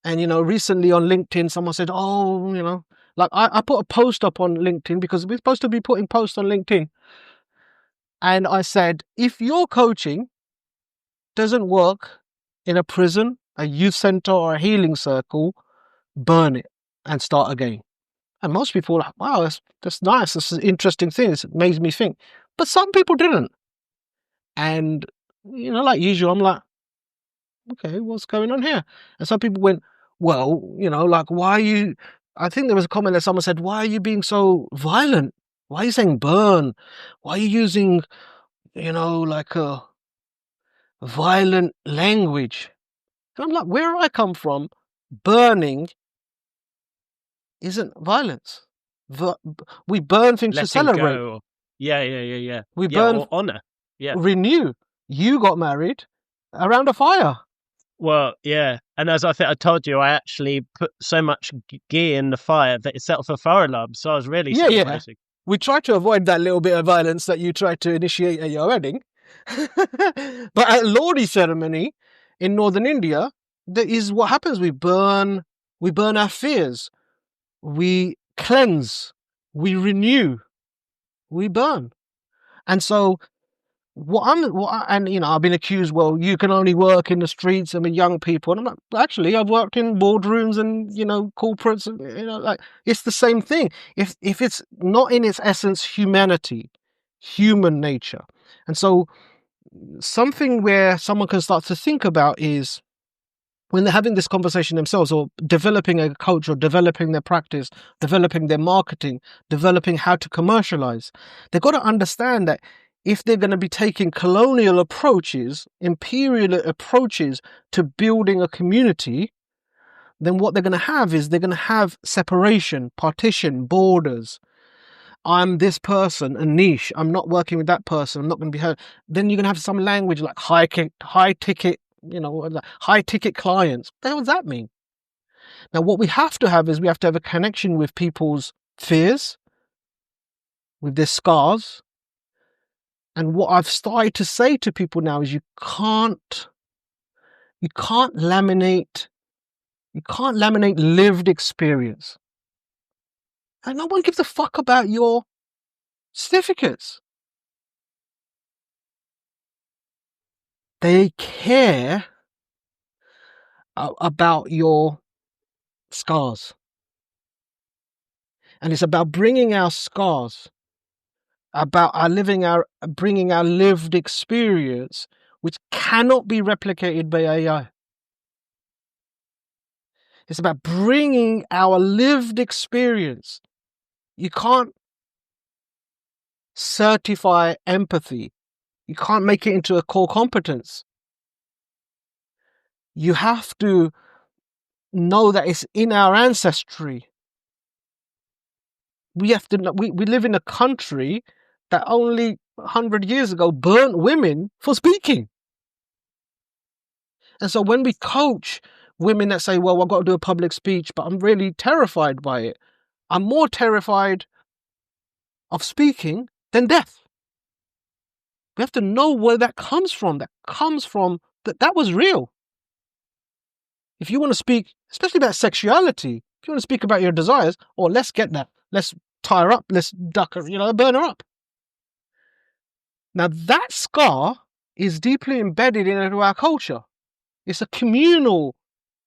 And, recently on LinkedIn, someone said, oh, like I put a post up on LinkedIn because we're supposed to be putting posts on LinkedIn. And I said, if your coaching doesn't work in a prison, a youth center, or a healing circle, burn it and start again. And most people are like, wow, that's nice. That's an interesting thing. It makes me think. But some people didn't. And, like usual, I'm like, okay, what's going on here? And some people went, well, like, why are you... I think there was a comment that someone said, why are you being so violent? Why are you saying burn? Why are you using, like a violent language? And I'm like, where I come from, burning isn't violence. We burn things to Letting celebrate. go. Yeah. We burn or honor. Yeah. Renew. You got married around a fire. Well, yeah. And as I think I told you, I actually put so much gear in the fire that it set off a fire alarm. So I was really celebrating. We try to avoid that little bit of violence that you tried to initiate at your wedding. But at Lodi ceremony in northern India, that is what happens. We burn our fears. We cleanse. We renew. We burn. And so I've been accused, well, you can only work in the streets and with young people. And I'm like, actually, I've worked in boardrooms and, corporates, like it's the same thing. If it's not in its essence, humanity, human nature. And so something where someone can start to think about is when they're having this conversation themselves or developing a coach or developing their practice, developing their marketing, developing how to commercialize, they've got to understand that if they're going to be taking colonial approaches, imperial approaches to building a community, then what they're going to have is they're going to have separation, partition, borders. I'm this person, a niche. I'm not working with that person. I'm not going to be heard. Then you're going to have some language like high ticket, high ticket clients. What the hell does that mean? Now, what we have to have is we have to have a connection with people's fears, with their scars. And what I've started to say to people now is you can't laminate lived experience. And no one gives a fuck about your certificates. They care about your scars. And it's about bringing our scars, about bringing our lived experience, which cannot be replicated by AI. It's about bringing our lived experience. You can't certify empathy. You can't make it into a core competence. You have to know that it's in our ancestry. We have to. We live in a country that only 100 years ago burnt women for speaking. And so when we coach women that say, well, I've got to do a public speech, but I'm really terrified by it. I'm more terrified of speaking than death. We have to know where that comes from. That was real. If you want to speak, especially about sexuality, if you want to speak about your desires, or let's get that. Let's tie her up. Let's duck her, burn her up. Now that scar is deeply embedded into our culture. It's a communal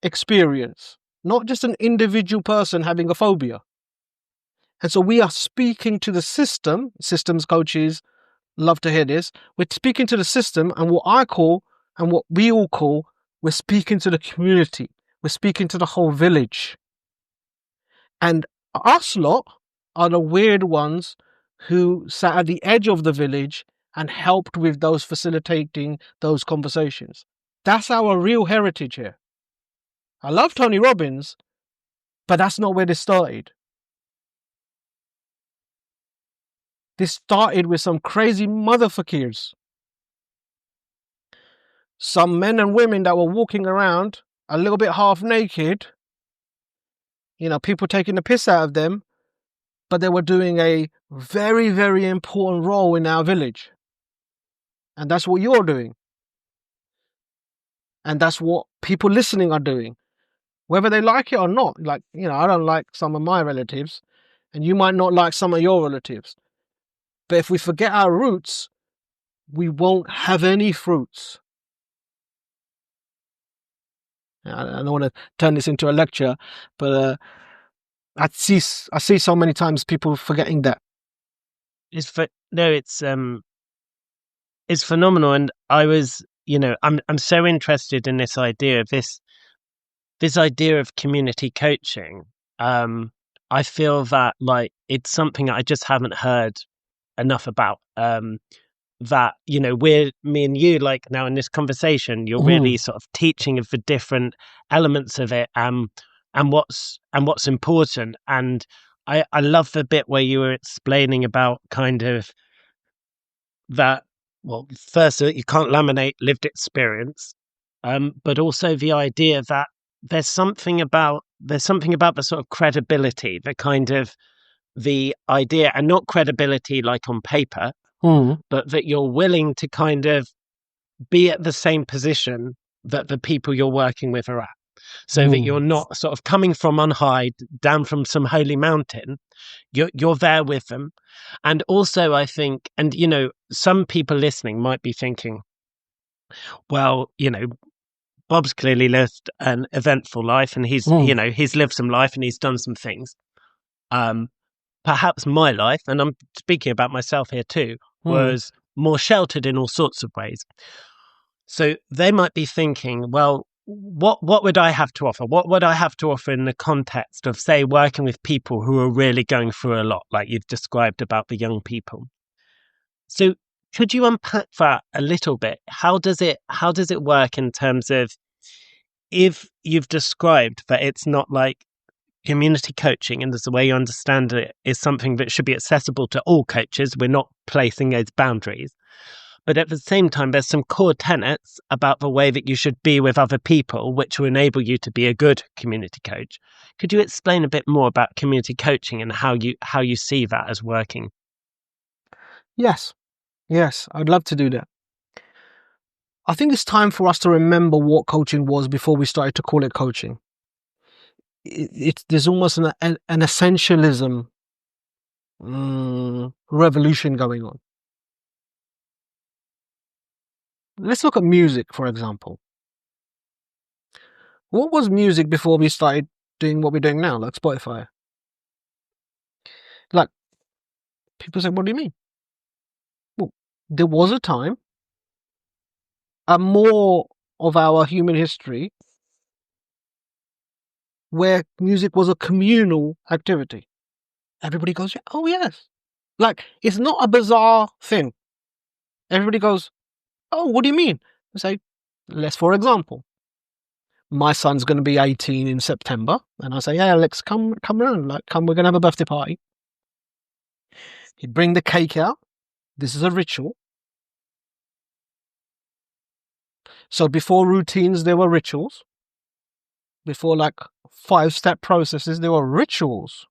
experience, not just an individual person having a phobia. And so we are speaking to the system. Systems coaches love to hear this. We're speaking to the system, and what I call, and what we all call, we're speaking to the community. We're speaking to the whole village. And us lot are the weird ones who sat at the edge of the village and helped with those facilitating those conversations. That's our real heritage here. I love Tony Robbins, but that's not where this started. This started with some crazy motherfuckers. Some men and women that were walking around a little bit half naked, people taking the piss out of them, but they were doing a very, very important role in our village. And that's what you're doing. And that's what people listening are doing. Whether they like it or not. I don't like some of my relatives, and you might not like some of your relatives. But if we forget our roots, we won't have any fruits. I don't want to turn this into a lecture, but I see so many times people forgetting that. It's phenomenal, and I was, I'm so interested in this idea of this idea of community coaching. I feel that it's something that I just haven't heard enough about. That me and you, now in this conversation, you're really sort of teaching of the different elements of it, and what's important. And I love the bit where you were explaining about kind of that. Well, first, you can't laminate lived experience, but also the idea that there's something about the sort of credibility, the kind of the idea, and not credibility like on paper, but that you're willing to kind of be at the same position that the people you're working with are at. So that you're not sort of coming from on high, down from some holy mountain. You're there with them. And also I think, and some people listening might be thinking, well, Bob's clearly lived an eventful life, and he's lived some life and he's done some things. Perhaps my life, and I'm speaking about myself here too, was more sheltered in all sorts of ways. So they might be thinking, well, what would I have to offer? What would I have to offer in the context of, say, working with people who are really going through a lot, like you've described about the young people? So could you unpack that a little bit? How does it work in terms of, if you've described that it's not like community coaching, and as the way you understand it is something that should be accessible to all coaches, we're not placing those boundaries. But at the same time, there's some core tenets about the way that you should be with other people, which will enable you to be a good community coach. Could you explain a bit more about community coaching and how you see that as working? Yes, I'd love to do that. I think it's time for us to remember what coaching was before we started to call it coaching. There's almost an essentialism revolution going on. Let's look at music, for example. What was music before we started doing what we're doing now, like Spotify? Like, people say, what do you mean? Well, there was a time, and more of our human history, where music was a communal activity. Everybody goes, oh yes, Like, it's not a bizarre thing. Everybody goes, oh, what do you mean? I say, let's, for example, my son's going to be 18 in September. And I say, yeah, Alex, come around. Like, come, we're going to have a birthday party. He'd bring the cake out. This is a ritual. So before routines, there were rituals. Before like 5-step processes, there were rituals.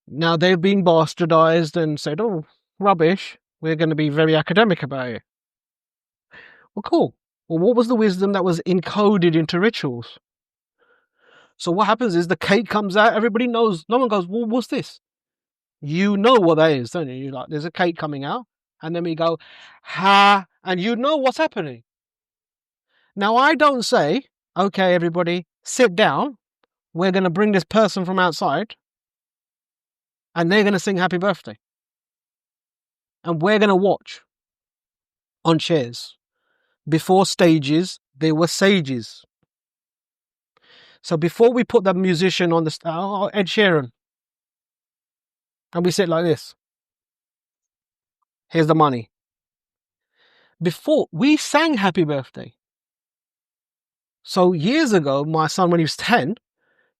Now they've been bastardized and said, oh, rubbish. We're going to be very academic about it. Well, cool. Well, what was the wisdom that was encoded into rituals? So what happens is the cake comes out, everybody knows, no one goes, well, what's this? You know what that is, don't you? You're like, there's a cake coming out, and then we go, ha, and you know what's happening. Now, I don't say, okay, everybody, sit down. We're going to bring this person from outside, and they're going to sing happy birthday. And we're going to watch on chairs. Before stages, there were sages. So before we put the musician on the stage, oh, Ed Sheeran, and we sit like this. Here's the money. Before, we sang happy birthday. So years ago, my son, when he was 10,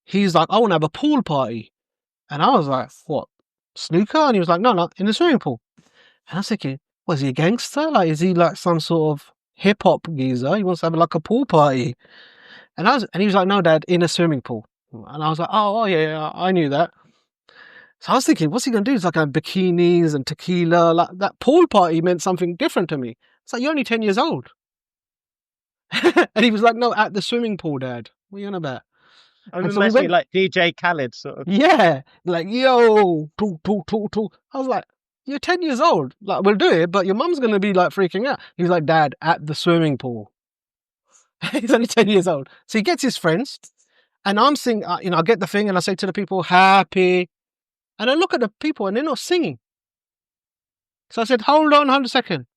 he's like, I want to have a pool party. And I was like, what, snooker? And he was like, no, in the swimming pool. And I was thinking, was he a gangster? Like, is he like some sort of hip hop geezer? He wants to have like a pool party. And he was like, no, Dad, in a swimming pool. And I was like, oh yeah, I knew that. So I was thinking, what's he going to do? He's like, bikinis and tequila. Like, that pool party meant something different to me. It's like, you're only 10 years old. And he was like, no, at the swimming pool, Dad. What are you on about? I mean, so must be like DJ Khaled sort of. Yeah, like, yo, talk. I was like, you're 10 years old. Like, we'll do it, but your mum's going to be like freaking out. He was like, Dad, at the swimming pool. He's only 10 years old. So he gets his friends, and I'm singing, I get the thing, and I say to the people, happy. And I look at the people, and they're not singing. So I said, hold on a second.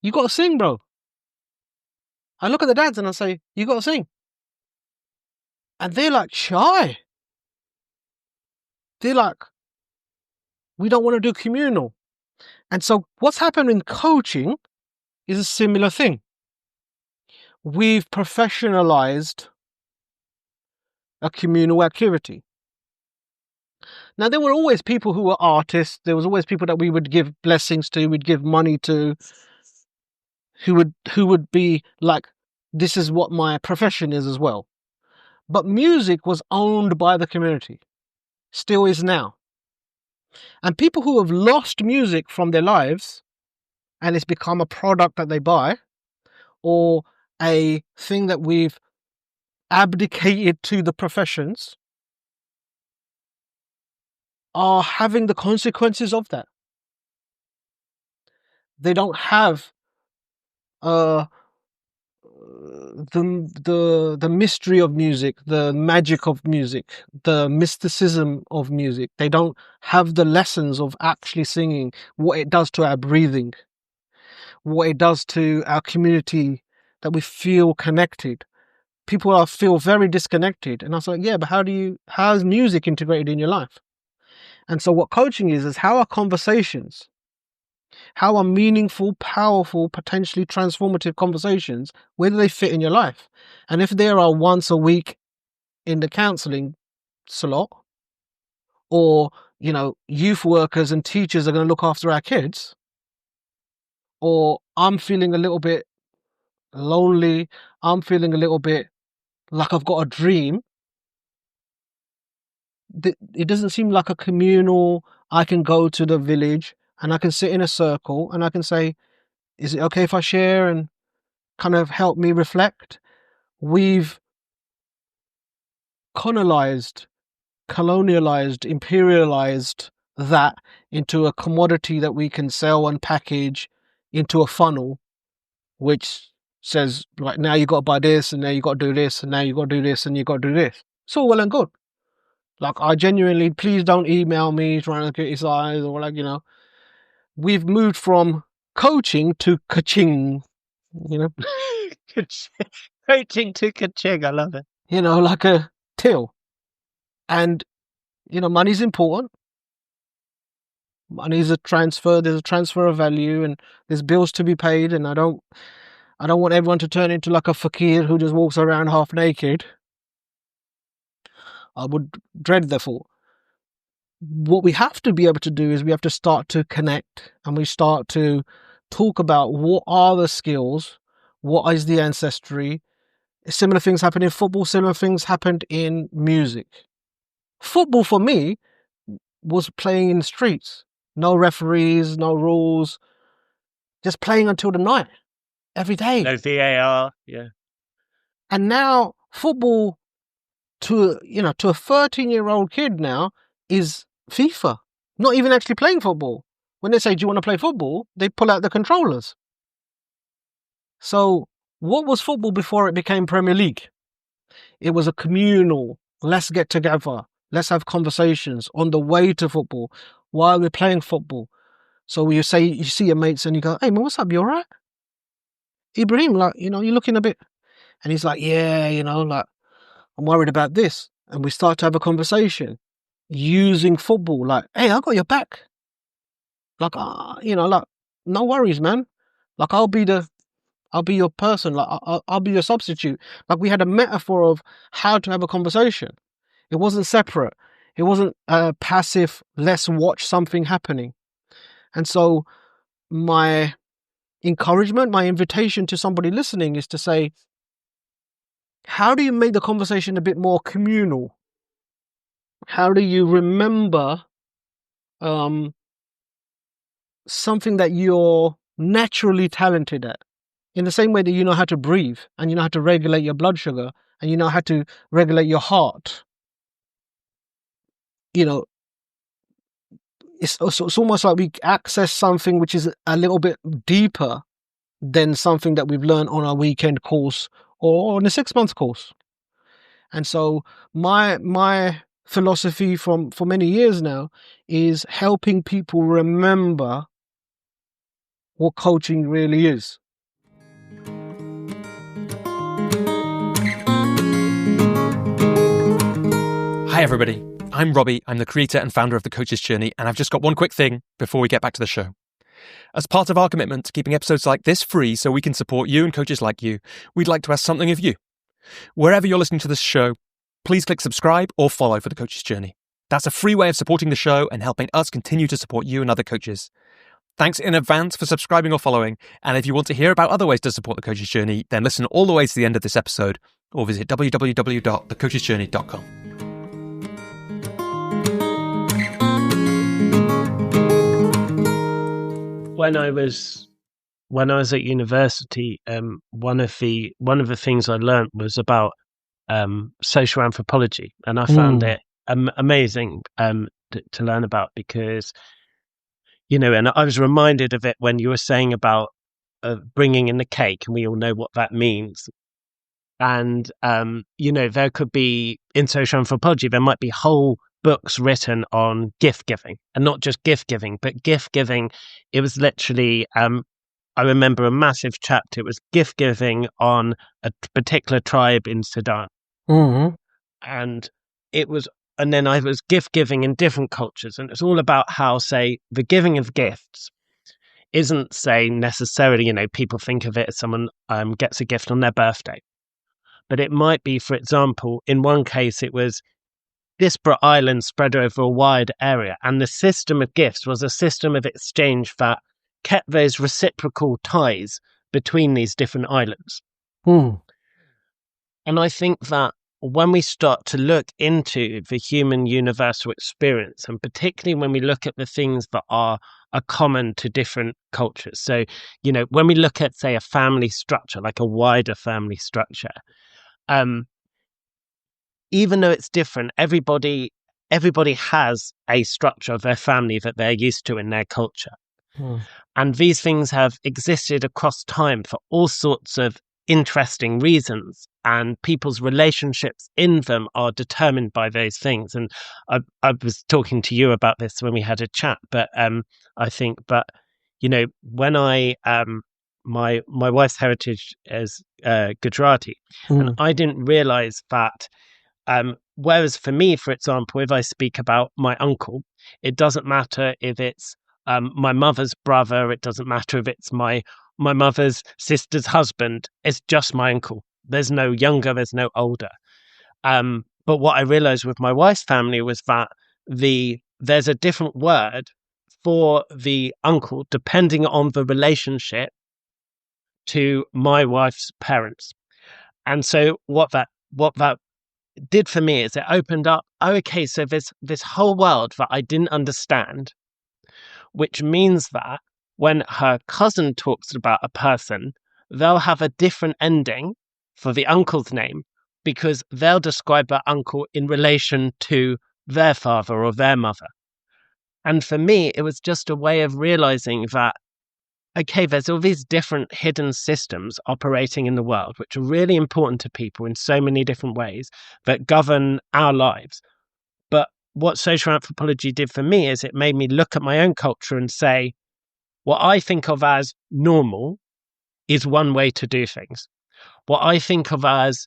You got to sing, bro. I look at the dads, and I say, you got to sing. And they're like shy. They're like, we don't want to do communal. And so what's happened in coaching is a similar thing. We've professionalized a communal activity. Now, there were always people who were artists. There was always people that we would give blessings to, we'd give money to, who would be like, this is what my profession is as well. But music was owned by the community, still is now. And people who have lost music from their lives, and it's become a product that they buy, or a thing that we've abdicated to the professions, are having the consequences of that. They don't have the mystery of music, the magic of music, the mysticism of music. They don't have the lessons of actually singing, what it does to our breathing, what it does to our community, that we feel connected. People feel very disconnected. And I was like, yeah, but how is music integrated in your life? And so what coaching is how are conversations, how are meaningful, powerful, potentially transformative conversations, where do they fit in your life? And if there are once a week in the counseling slot, or, youth workers and teachers are going to look after our kids, or I'm feeling a little bit lonely, I'm feeling a little bit like I've got a dream, it doesn't seem like a communal, I can go to the village and I can sit in a circle and I can say, is it okay if I share and kind of help me reflect? We've colonialized, imperialized that into a commodity that we can sell and package into a funnel, which says, right, now you got to buy this, and now you got to do this, and now you got to do this, and you got to do this. It's all well and good. Like, I genuinely, please don't email me trying to criticize, or like, we've moved from coaching to ka-ching, Coaching to ka-ching, I love it. Like a till. And, money's important. Money's a transfer. There's a transfer of value, and there's bills to be paid. And I don't want everyone to turn into like a fakir who just walks around half naked. I would dread the thought. What we have to be able to do is we have to start to connect, and we start to talk about what are the skills, what is the ancestry. Similar things happen in football, similar things happened in music. Football for me was playing in the streets. No referees, no rules, just playing until the night, every day. No VAR, yeah. And now football to a 13-year-old kid now is FIFA. Not even actually playing football. When they say, do you want to play football? They pull out the controllers. So what was football before it became Premier League? It was a communal, let's get together, let's have conversations on the way to football while we're playing football. So you see your mates and you go, hey man, what's up? You all right? Ibrahim, like, you're looking a bit. And he's like, yeah, like, I'm worried about this. And we start to have a conversation using football. Like, hey, I got your back. Like, like, no worries, man. Like, I'll be your person. Like, I'll be your substitute. Like, we had a metaphor of how to have a conversation. It wasn't separate. It wasn't passive, let's watch something happening. And so my encouragement, my invitation to somebody listening is to say, how do you make the conversation a bit more communal? How do you remember something that you're naturally talented at? In the same way that you know how to breathe, and you know how to regulate your blood sugar, and you know how to regulate your heart. It's almost like we access something which is a little bit deeper than something that we've learned on our weekend course or on a 6-month course. And so my philosophy for many years now is helping people remember what coaching really is. Hi everybody, I'm Robbie. I'm the creator and founder of The Coach's Journey, and I've just got one quick thing before we get back to the show. As part of our commitment to keeping episodes like this free so we can support you and coaches like you, we'd like to ask something of you. Wherever you're listening to this show, please click subscribe or follow for The Coach's Journey. That's a free way of supporting the show and helping us continue to support you and other coaches. Thanks in advance for subscribing or following, and if you want to hear about other ways to support The Coach's Journey, then listen all the way to the end of this episode or visit www.thecoachesjourney.com. When I was at university, one of the things I learned was about social anthropology, and I found it amazing to learn about, because and I was reminded of it when you were saying about bringing in the cake, and we all know what that means. And there could be, in social anthropology, there might be whole books written on gift giving, and not just gift giving, but gift giving. It was literally, I remember a massive chapter. It was gift giving on a particular tribe in Sudan, and then I was gift giving in different cultures, and it's all about how, say, the giving of gifts isn't, say, necessarily, people think of it as someone gets a gift on their birthday, but it might be, for example, in one case, it was disparate islands spread over a wide area, and the system of gifts was a system of exchange that kept those reciprocal ties between these different islands. And I think that when we start to look into the human universal experience, and particularly when we look at the things that are common to different cultures, so when we look at, say, a family structure, like a wider family structure, even though it's different, everybody has a structure of their family that they're used to in their culture. And these things have existed across time for all sorts of interesting reasons, and people's relationships in them are determined by those things. And I was talking to you about this when we had a chat, but I think, when I my wife's heritage is Gujarati, and I didn't realize that. Whereas for me, for example, if I speak about my uncle, it doesn't matter if it's my mother's brother. It doesn't matter if it's my mother's sister's husband. It's just my uncle. There's no younger, there's no older. But what I realized with my wife's family was that there's a different word for the uncle depending on the relationship to my wife's parents. And so what that did for me is it opened up, oh, okay, so there's this whole world that I didn't understand, which means that when her cousin talks about a person, they'll have a different ending for the uncle's name because they'll describe that uncle in relation to their father or their mother. And for me, it was just a way of realizing that, okay, there's all these different hidden systems operating in the world, which are really important to people in so many different ways that govern our lives. But what social anthropology did for me is it made me look at my own culture and say, what I think of as normal is one way to do things. What I think of as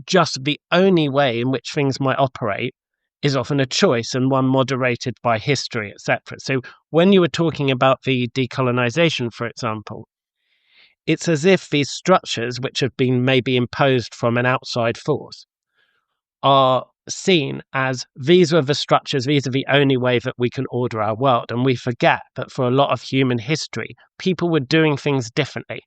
just the only way in which things might operate is often a choice and one moderated by history, etc. So when you were talking about the decolonization, for example, it's as if these structures, which have been maybe imposed from an outside force, are seen as these are the structures, these are the only way that we can order our world. And we forget that for a lot of human history, people were doing things differently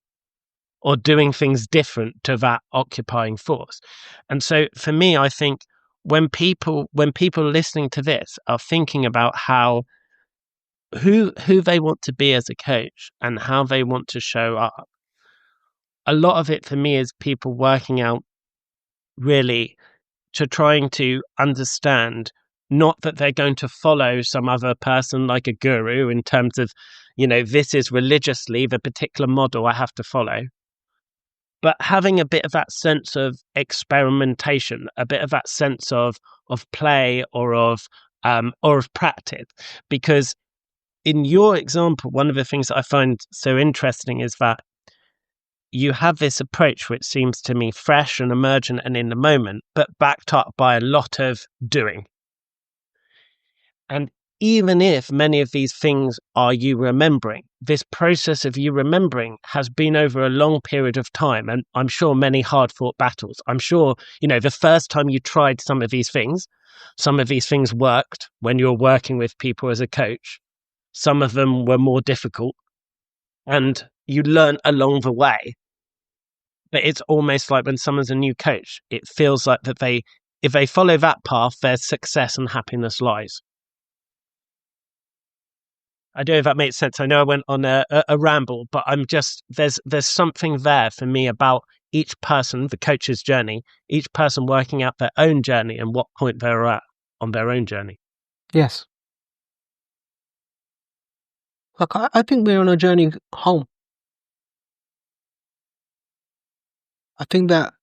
or doing things different to that occupying force. And so for me, I think when people listening to this are thinking about who they want to be as a coach and how they want to show up, a lot of it for me is people working out really to trying to understand not that they're going to follow some other person like a guru in terms of, this is religiously the particular model I have to follow, but having a bit of that sense of experimentation, a bit of that sense of play or of practice. Because in your example, one of the things that I find so interesting is that you have this approach which seems to me fresh and emergent and in the moment, but backed up by a lot of doing. And even if many of these things are you remembering, this process of you remembering has been over a long period of time. And I'm sure many hard fought battles. I'm sure, the first time you tried some of these things worked when you're working with people as a coach. Some of them were more difficult and you learn along the way. But it's almost like when someone's a new coach, it feels like that if they follow that path, their success and happiness lies. I don't know if that makes sense. I know I went on a ramble, but I'm just, there's something there for me about each person, the coach's journey, each person working out their own journey and what point they're at on their own journey. Yes. Look, I think we're on a journey home. I think that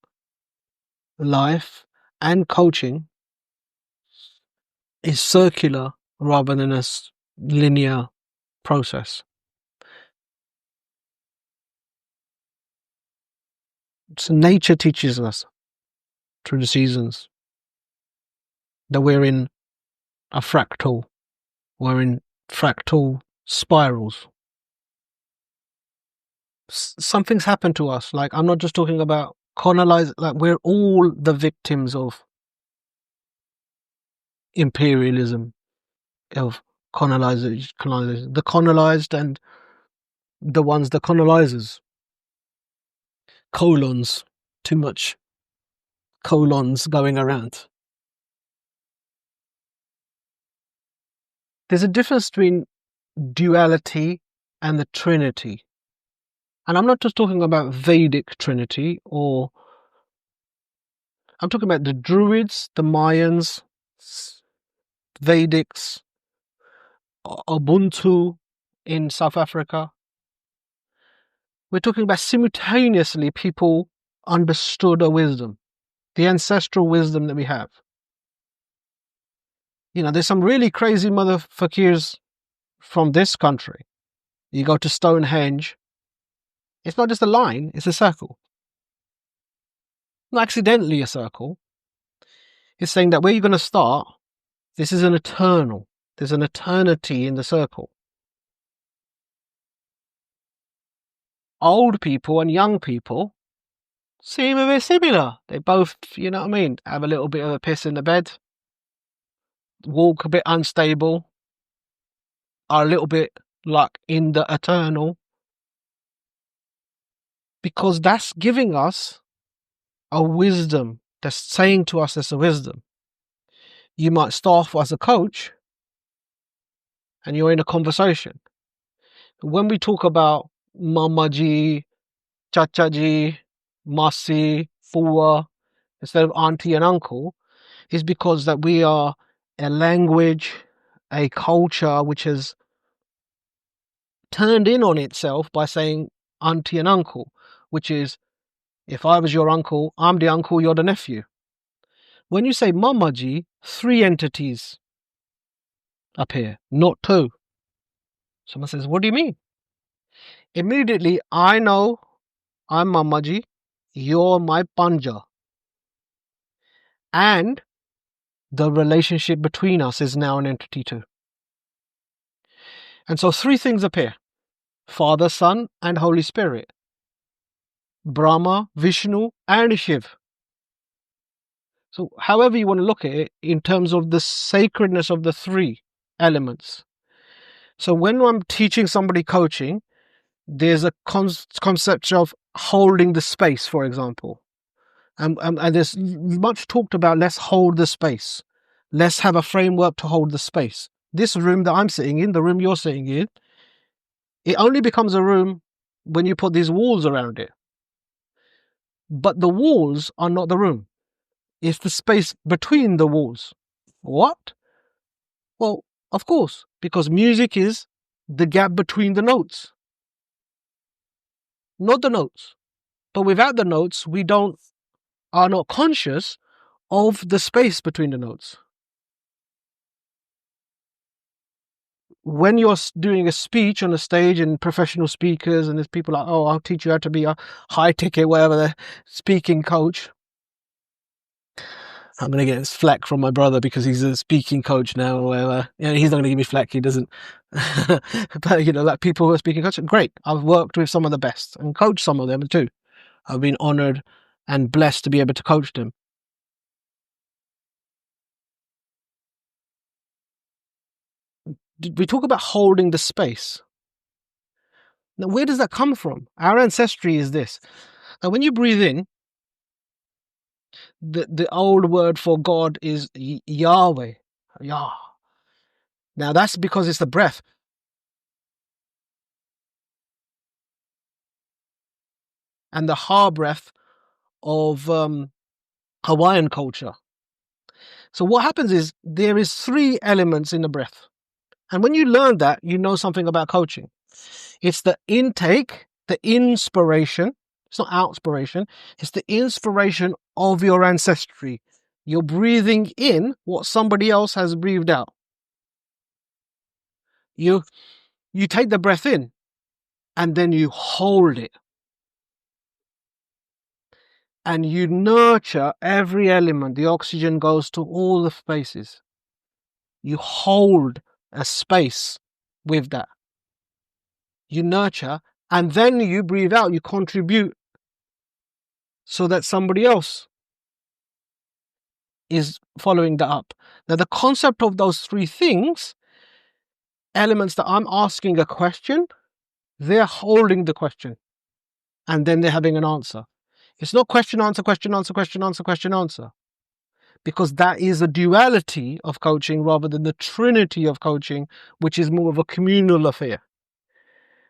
life and coaching is circular rather than a linear process. So nature teaches us through the seasons that we're in a fractal. We're in fractal spirals. Something's happened to us. Like, I'm not just talking about colonize. Like, we're all the victims of imperialism, of colonization, the colonized and the ones, the colonizers. Colons, too much colons going around. There's a difference between duality and the Trinity. And I'm not just talking about Vedic Trinity, or I'm talking about the Druids, the Mayans, Vedics, Ubuntu in South Africa. We're talking about simultaneously people understood a wisdom, the ancestral wisdom that we have. There's some really crazy motherfuckers from this country. You go to Stonehenge, it's not just a line, it's a circle. Not accidentally a circle. It's saying that where you're going to start, this is an eternal. There's an eternity in the circle. Old people and young people seem a bit similar. They both, you know what I mean, have a little bit of a piss in the bed, walk a bit unstable, are a little bit like in the eternal. Because that's giving us a wisdom. That's saying to us there's a wisdom. You might start off as a coach and you're in a conversation. When we talk about Mama Ji, Chacha Ji, Masi, Fuwa, instead of auntie and uncle, is because that we are a language, a culture which has turned in on itself by saying auntie and uncle, which is, if I was your uncle, I'm the uncle, you're the nephew. When you say Mamaji, 3 entities appear, not 2. Someone says, what do you mean? Immediately, I know I'm Mamaji, you're my Panja. And the relationship between us is now an entity too. And so 3 things appear: Father, Son, and Holy Spirit. Brahma, Vishnu, and Shiv. So however you want to look at it in terms of the sacredness of the 3 elements. So when I'm teaching somebody coaching, there's a concept of holding the space, for example. And there's much talked about, let's hold the space. Let's have a framework to hold the space. This room that I'm sitting in, the room you're sitting in, it only becomes a room when you put these walls around it. But the walls are not the room. It's the space between the walls. What? Well, of course, because music is the gap between the notes. Not the notes. But without the notes, we are not conscious of the space between the notes. When you're doing a speech on a stage and professional speakers and there's people like, oh, I'll teach you how to be a high ticket, whatever, the speaking coach. I'm going to get flack from my brother because he's a speaking coach now or whatever. Yeah, he's not going to give me flack. He doesn't. But, like people who are speaking coach, great. I've worked with some of the best and coached some of them too. I've been honored and blessed to be able to coach them. We talk about holding the space. Now, where does that come from? Our ancestry is this. Now, when you breathe in, the old word for God is Yahweh. Yah. Now, that's because it's the breath. And the Ha breath of Hawaiian culture. So what happens is there is 3 elements in the breath. And when you learn that, you know something about coaching. It's the intake, the inspiration. It's not outspiration. It's the inspiration of your ancestry. You're breathing in what somebody else has breathed out. You take the breath in and then you hold it. And you nurture every element. The oxygen goes to all the spaces. You hold a space with that. You nurture, and then you breathe out, you contribute so that somebody else is following that up. Now, the concept of those 3 things, elements that I'm asking a question, they're holding the question, and then they're having an answer. It's not question, answer, question, answer, question, answer, question, answer. Because that is a duality of coaching rather than the trinity of coaching, which is more of a communal affair.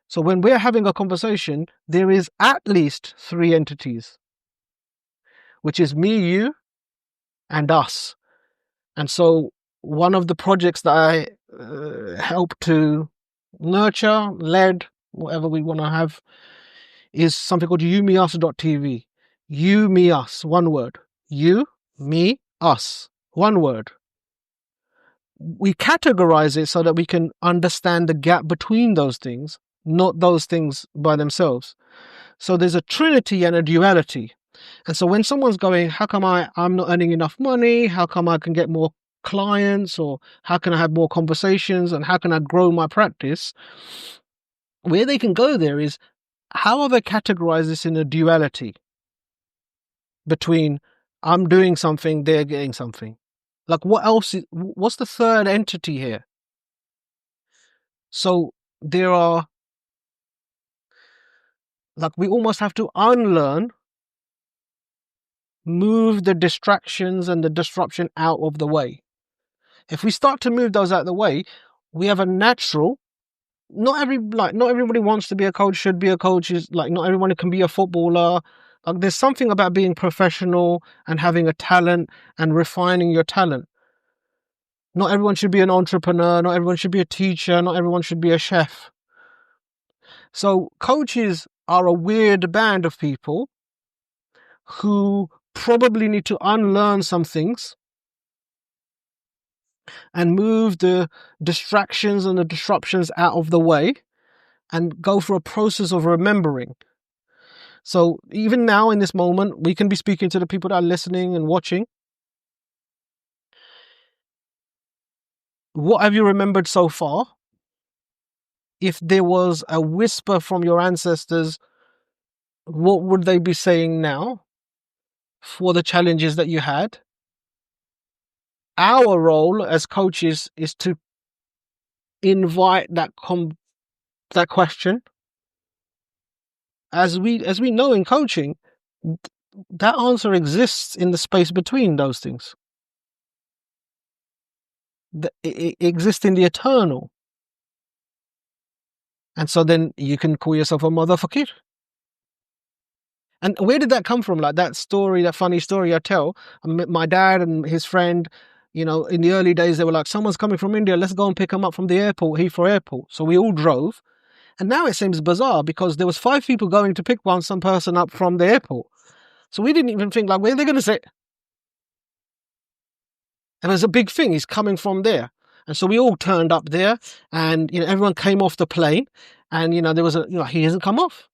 So when we're having a conversation, there is at least 3 entities, which is me, you, and us. And so one of the projects that I help to nurture, led, whatever we want to have, is something called youmeus.tv. You, me, us, one word. You, me, us, one word. We categorize it so that we can understand the gap between those things, not those things by themselves. So there's a trinity and a duality. And so when someone's going, how come I'm not earning enough money? How come I can get more clients, or how can I have more conversations, and how can I grow my practice, where they can go there is, how have I categorized this in a duality between I'm doing something, they're getting something? Like, what else what's the third entity here? So there are, like, we almost have to unlearn, move the distractions and the disruption out of the way. If we start to move those out of the way, we have a natural, not everybody wants to be a coach, should be a coach, is like, not everyone can be a footballer. Like, there's something about being professional and having a talent and refining your talent. Not everyone should be an entrepreneur, not everyone should be a teacher, not everyone should be a chef. So coaches are a weird band of people who probably need to unlearn some things and move the distractions and the disruptions out of the way and go through a process of remembering. So even now in this moment, we can be speaking to the people that are listening and watching. What have you remembered so far? If there was a whisper from your ancestors, what would they be saying now for the challenges that you had? Our role as coaches is to invite that question. As we know in coaching, that answer exists in the space between those things. It exists in the eternal. And so then you can call yourself a motherfucker. And where did that come from? Like that story, that funny story I tell. My dad and his friend, in the early days, they were like, someone's coming from India, let's go and pick them up from the airport, Heathrow Airport. So we all drove. And now it seems bizarre because there was 5 people going to pick some person up from the airport. So we didn't even think, like, where are they going to sit? And there's a big thing, he's coming from there. And so we all turned up there, and everyone came off the plane, and there was he hasn't come off.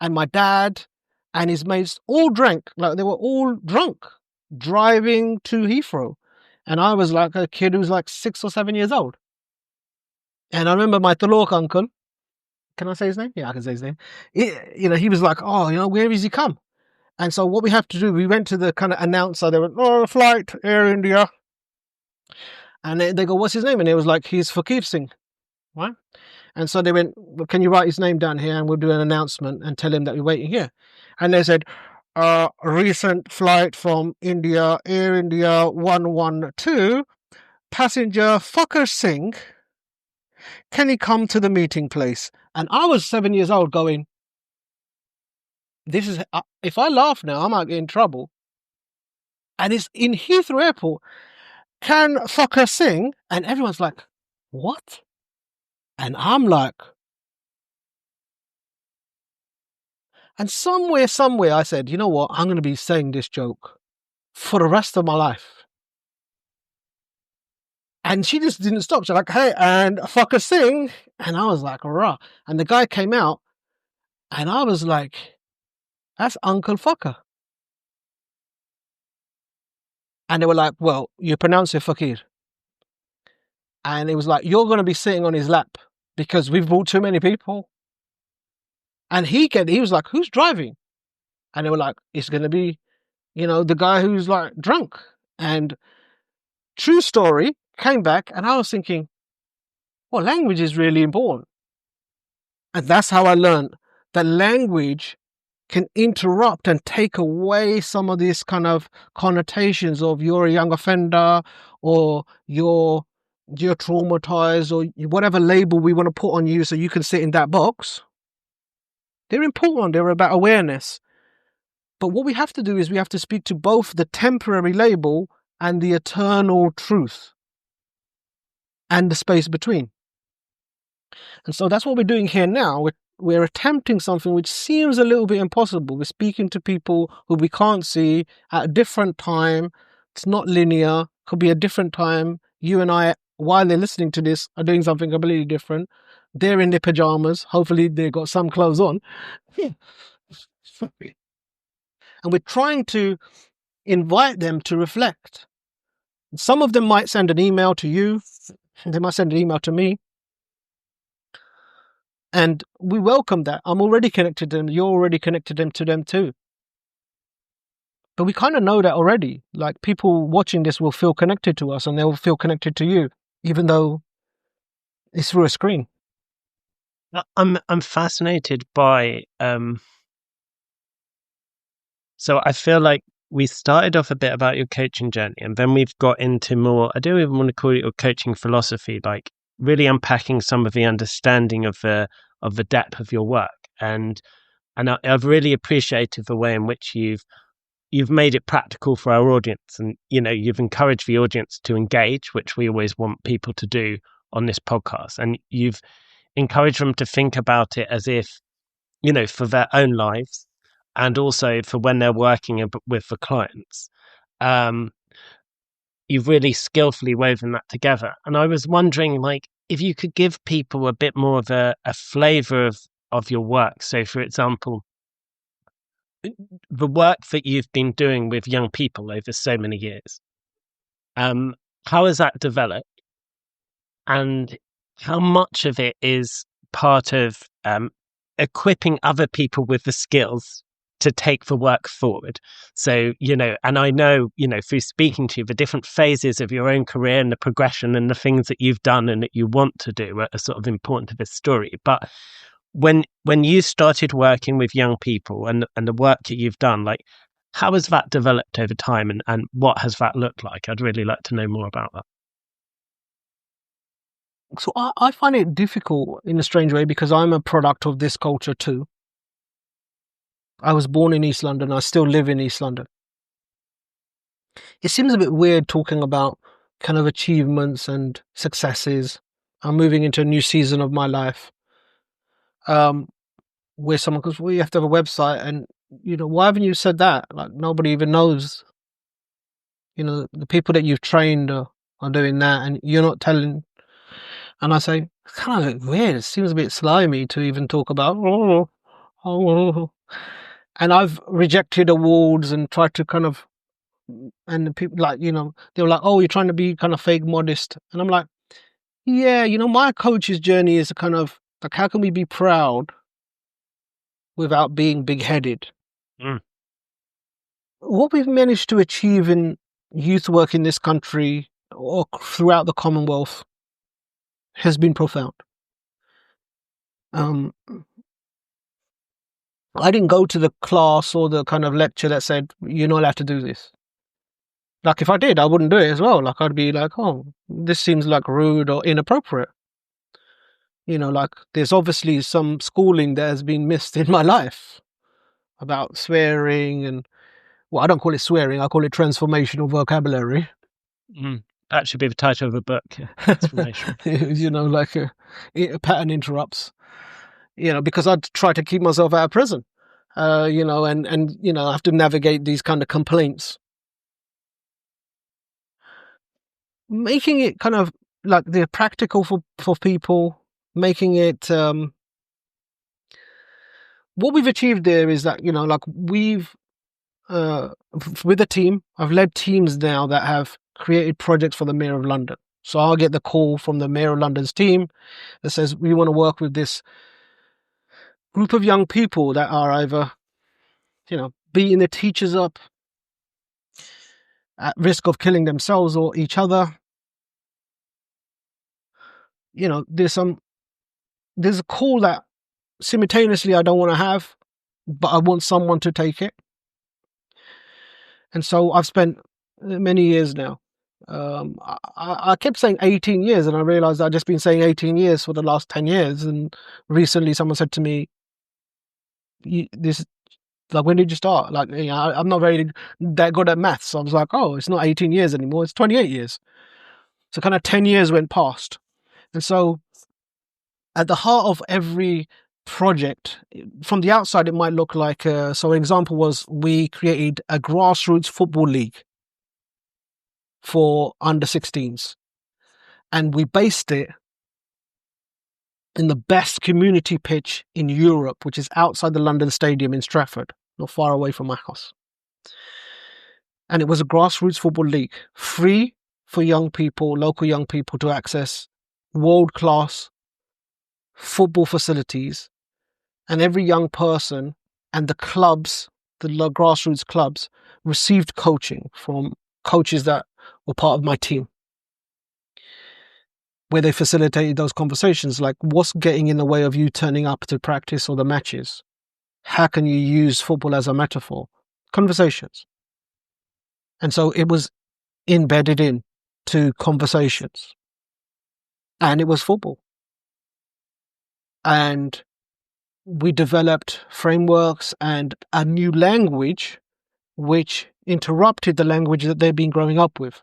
And my dad and his mates all drank, like they were all drunk, driving to Heathrow. And I was like a kid who was like 6 or 7 years old. And I remember my Talok uncle, can I say his name? Yeah, I can say his name. He was like, oh, where is he come? And so what we have to do, we went to the kind of announcer. They went, flight, Air India. And they go, what's his name? And it was like, he's Fakir Singh. Right? And so they went, well, can you write his name down here and we'll do an announcement and tell him that we're waiting here. And they said, recent flight from India, Air India 112, passenger Fakir Singh, can he come to the meeting place? And I was 7 years old going, this is, if I laugh now, I might get in trouble. And it's in Heathrow Airport. Can Fakir Singh? And everyone's like, what? And I'm like, and somewhere, I said, you know what? I'm going to be saying this joke for the rest of my life. And she just didn't stop. She's like, hey, and Fakir Singh. And I was like, rah. And the guy came out, and I was like, that's Uncle Fakir. And they were like, well, you pronounce it Fakir. And it was like, you're going to be sitting on his lap because we've brought too many people. And he was like, who's driving? And they were like, it's going to be, the guy who's like drunk. And true story, came back, and I was thinking, well, language is really important. And that's how I learned that language can interrupt and take away some of these kind of connotations of you're a young offender or you're traumatized or whatever label we want to put on you so you can sit in that box. They're important. They're about awareness. But what we have to do is we have to speak to both the temporary label and the eternal truth and the space between. And so that's what we're doing here now. We're attempting something which seems a little bit impossible. We're speaking to people who we can't see at a different time. It's not linear. Could be a different time. You and I, while they're listening to this, are doing something completely different. They're in their pajamas. Hopefully they've got some clothes on. Yeah. And we're trying to invite them to reflect. Some of them might send an email to you. They might send an email to me. And we welcome that. I'm already connected to them. You're already connected to them too. But we kind of know that already. Like, people watching this will feel connected to us and they'll feel connected to you, even though it's through a screen. I'm fascinated by so I feel like we started off a bit about your coaching journey, and then we've got into more, I don't even want to call it your coaching philosophy, like really unpacking some of the understanding of the depth of your work. And I've really appreciated the way in which you've made it practical for our audience, and you've encouraged the audience to engage, which we always want people to do on this podcast, and you've encouraged them to think about it as if, for their own lives, and also for when they're working with the clients. You've really skillfully woven that together. And I was wondering, like, if you could give people a bit more of a flavor of your work. So, for example, the work that you've been doing with young people over so many years, how has that developed? And how much of it is part of equipping other people with the skills to take the work forward? So, and I know, through speaking to you, the different phases of your own career and the progression and the things that you've done and that you want to do are sort of important to this story. But when you started working with young people and the work that you've done, like, how has that developed over time, and what has that looked like? I'd really like to know more about that. So I find it difficult in a strange way, because I'm a product of this culture too. I was born in East London. I still live in East London. It seems a bit weird talking about kind of achievements and successes. I'm moving into a new season of my life, where someone goes, well, you have to have a website, and why haven't you said that? Like, nobody even knows. The people that you've trained are doing that, and you're not telling. And I say, it's kind of weird. It seems a bit slimy to even talk about. And I've rejected awards and tried to kind of, and the people, like, they were like, oh, you're trying to be kind of fake modest. And I'm like, yeah, my coach's journey is a kind of like, how can we be proud without being big-headed? What we've managed to achieve in youth work in this country or throughout the Commonwealth has been profound. I didn't go to the class or the kind of lecture that said, you're not allowed to do this. Like, if I did, I wouldn't do it as well. Like, I'd be like, oh, this seems like rude or inappropriate. Like, there's obviously some schooling that has been missed in my life about swearing and, well, I don't call it swearing, I call it transformational vocabulary. That should be the title of a book. Transformation. Like a pattern interrupts. Because I'd try to keep myself out of prison. And I have to navigate these kind of complaints. Making it kind of like they're practical for people, making it what we've achieved there is that, like, we've with a team, I've led teams now that have created projects for the Mayor of London. So I'll get the call from the Mayor of London's team that says, we want to work with this group of young people that are either, beating their teachers up, at risk of killing themselves or each other. There's a call that simultaneously I don't want to have, but I want someone to take it. And so I've spent many years now. I kept saying 18 years, and I realized I'd just been saying 18 years for the last 10 years. And recently someone said to me, this, like, when did you start? Like, I'm not very that good at maths. So I was like, oh, it's not 18 years anymore. It's 28 years. So kind of 10 years went past. And so at the heart of every project, from the outside, it might look like, so an example was we created a grassroots football league for under 16s. And we based it in the best community pitch in Europe, which is outside the London Stadium in Stratford, not far away from my house. And it was a grassroots football league, free for young people, local young people, to access world-class football facilities, and every young person and the clubs, the grassroots clubs, received coaching from coaches that were part of my team, where they facilitated those conversations like, what's getting in the way of you turning up to practice or the matches? How can you use football as a metaphor? Conversations. And so it was embedded in to conversations. And it was football. And we developed frameworks and a new language which interrupted the language that they've been growing up with.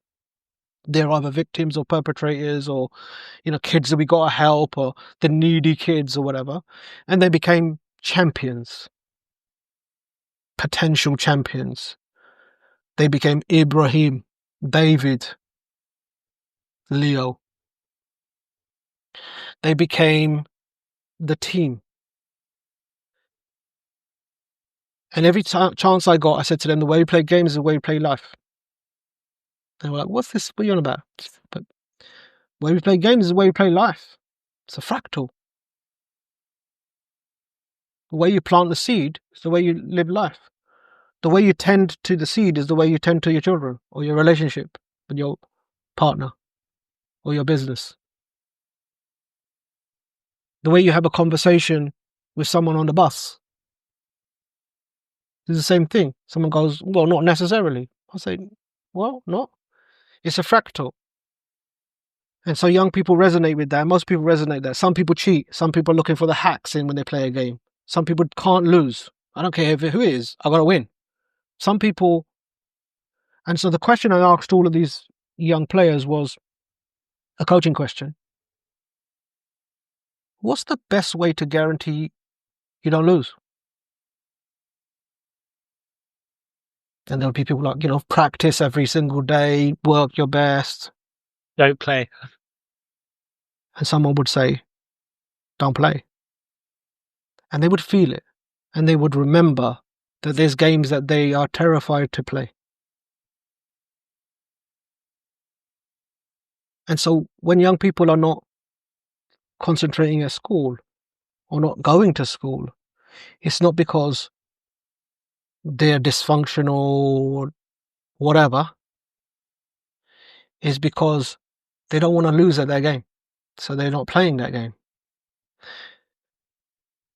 They're either victims or perpetrators, or kids that we gotta help, or the needy kids or whatever. And they became champions, potential champions. They became Ibrahim, David, Leo. They became the team. And every chance I got, I said to them, the way we play games is the way we play life. They were like, what's this? What are you on about? But the way we play games is the way we play life. It's a fractal. The way you plant the seed is the way you live life. The way you tend to the seed is the way you tend to your children or your relationship with your partner or your business. The way you have a conversation with someone on the bus is the same thing. Someone goes, well, not necessarily. I say, well, not. It's a fractal. And so young people resonate with that. Most people resonate with that. Some people cheat. Some people are looking for the hacks in when they play a game. Some people can't lose. I don't care who it is. I've got to win. Some people... And so the question I asked all of these young players was a coaching question. What's the best way to guarantee you don't lose? And there'll be people like, practice every single day, work your best. Don't play. And someone would say, don't play. And they would feel it. And they would remember that there's games that they are terrified to play. And so when young people are not concentrating at school or not going to school, it's not because they're dysfunctional or whatever. It's because they don't want to lose at their game. So they're not playing that game.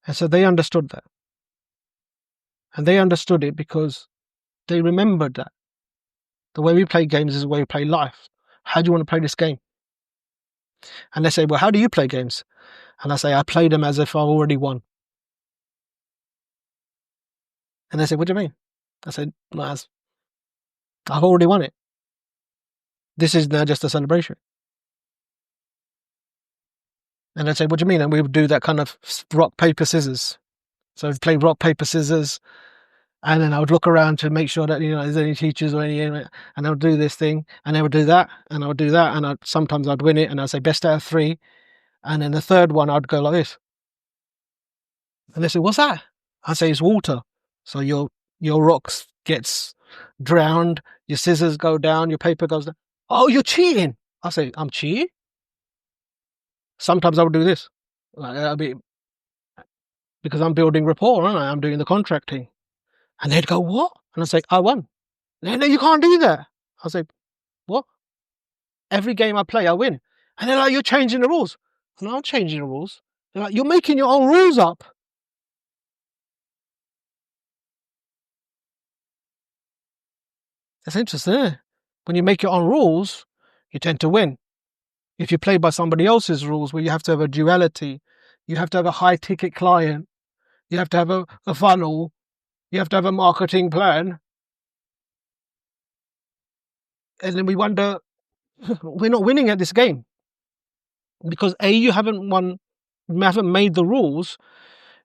And so they understood that. And they understood it because they remembered that. The way we play games is the way we play life. How do you want to play this game? And they say, well, how do you play games? And I say, I play them as if I've already won. And they say, what do you mean? I said, well, I've already won it. This is now just a celebration. And they say, what do you mean? And we would do that kind of rock, paper, scissors. So I'd play rock, paper, scissors. And then I would look around to make sure that, there's any teachers or any, and I would do this thing, and they would do that, and I would do that, and sometimes I'd win it, and I'd say best out of 3. And then the third one, I'd go like this. And they say, what's that? I say, it's water. So your rocks gets drowned, your scissors go down, your paper goes down. Oh, you're cheating. I say, I'm cheating? Sometimes I would do this. Because I'm building rapport, aren't I? I'm doing the contracting. And they'd go, what? And I'd say, I won. No, you can't do that. I'd say, what? Every game I play, I win. And they're like, you're changing the rules. And I'm changing the rules. They're like, you're making your own rules up. That's interesting, isn't it? When you make your own rules, you tend to win. If you play by somebody else's rules, where you have to have a duality, you have to have a high-ticket client, you have to have a funnel, you have to have a marketing plan. And then we wonder, we're not winning at this game. Because A, you haven't made the rules.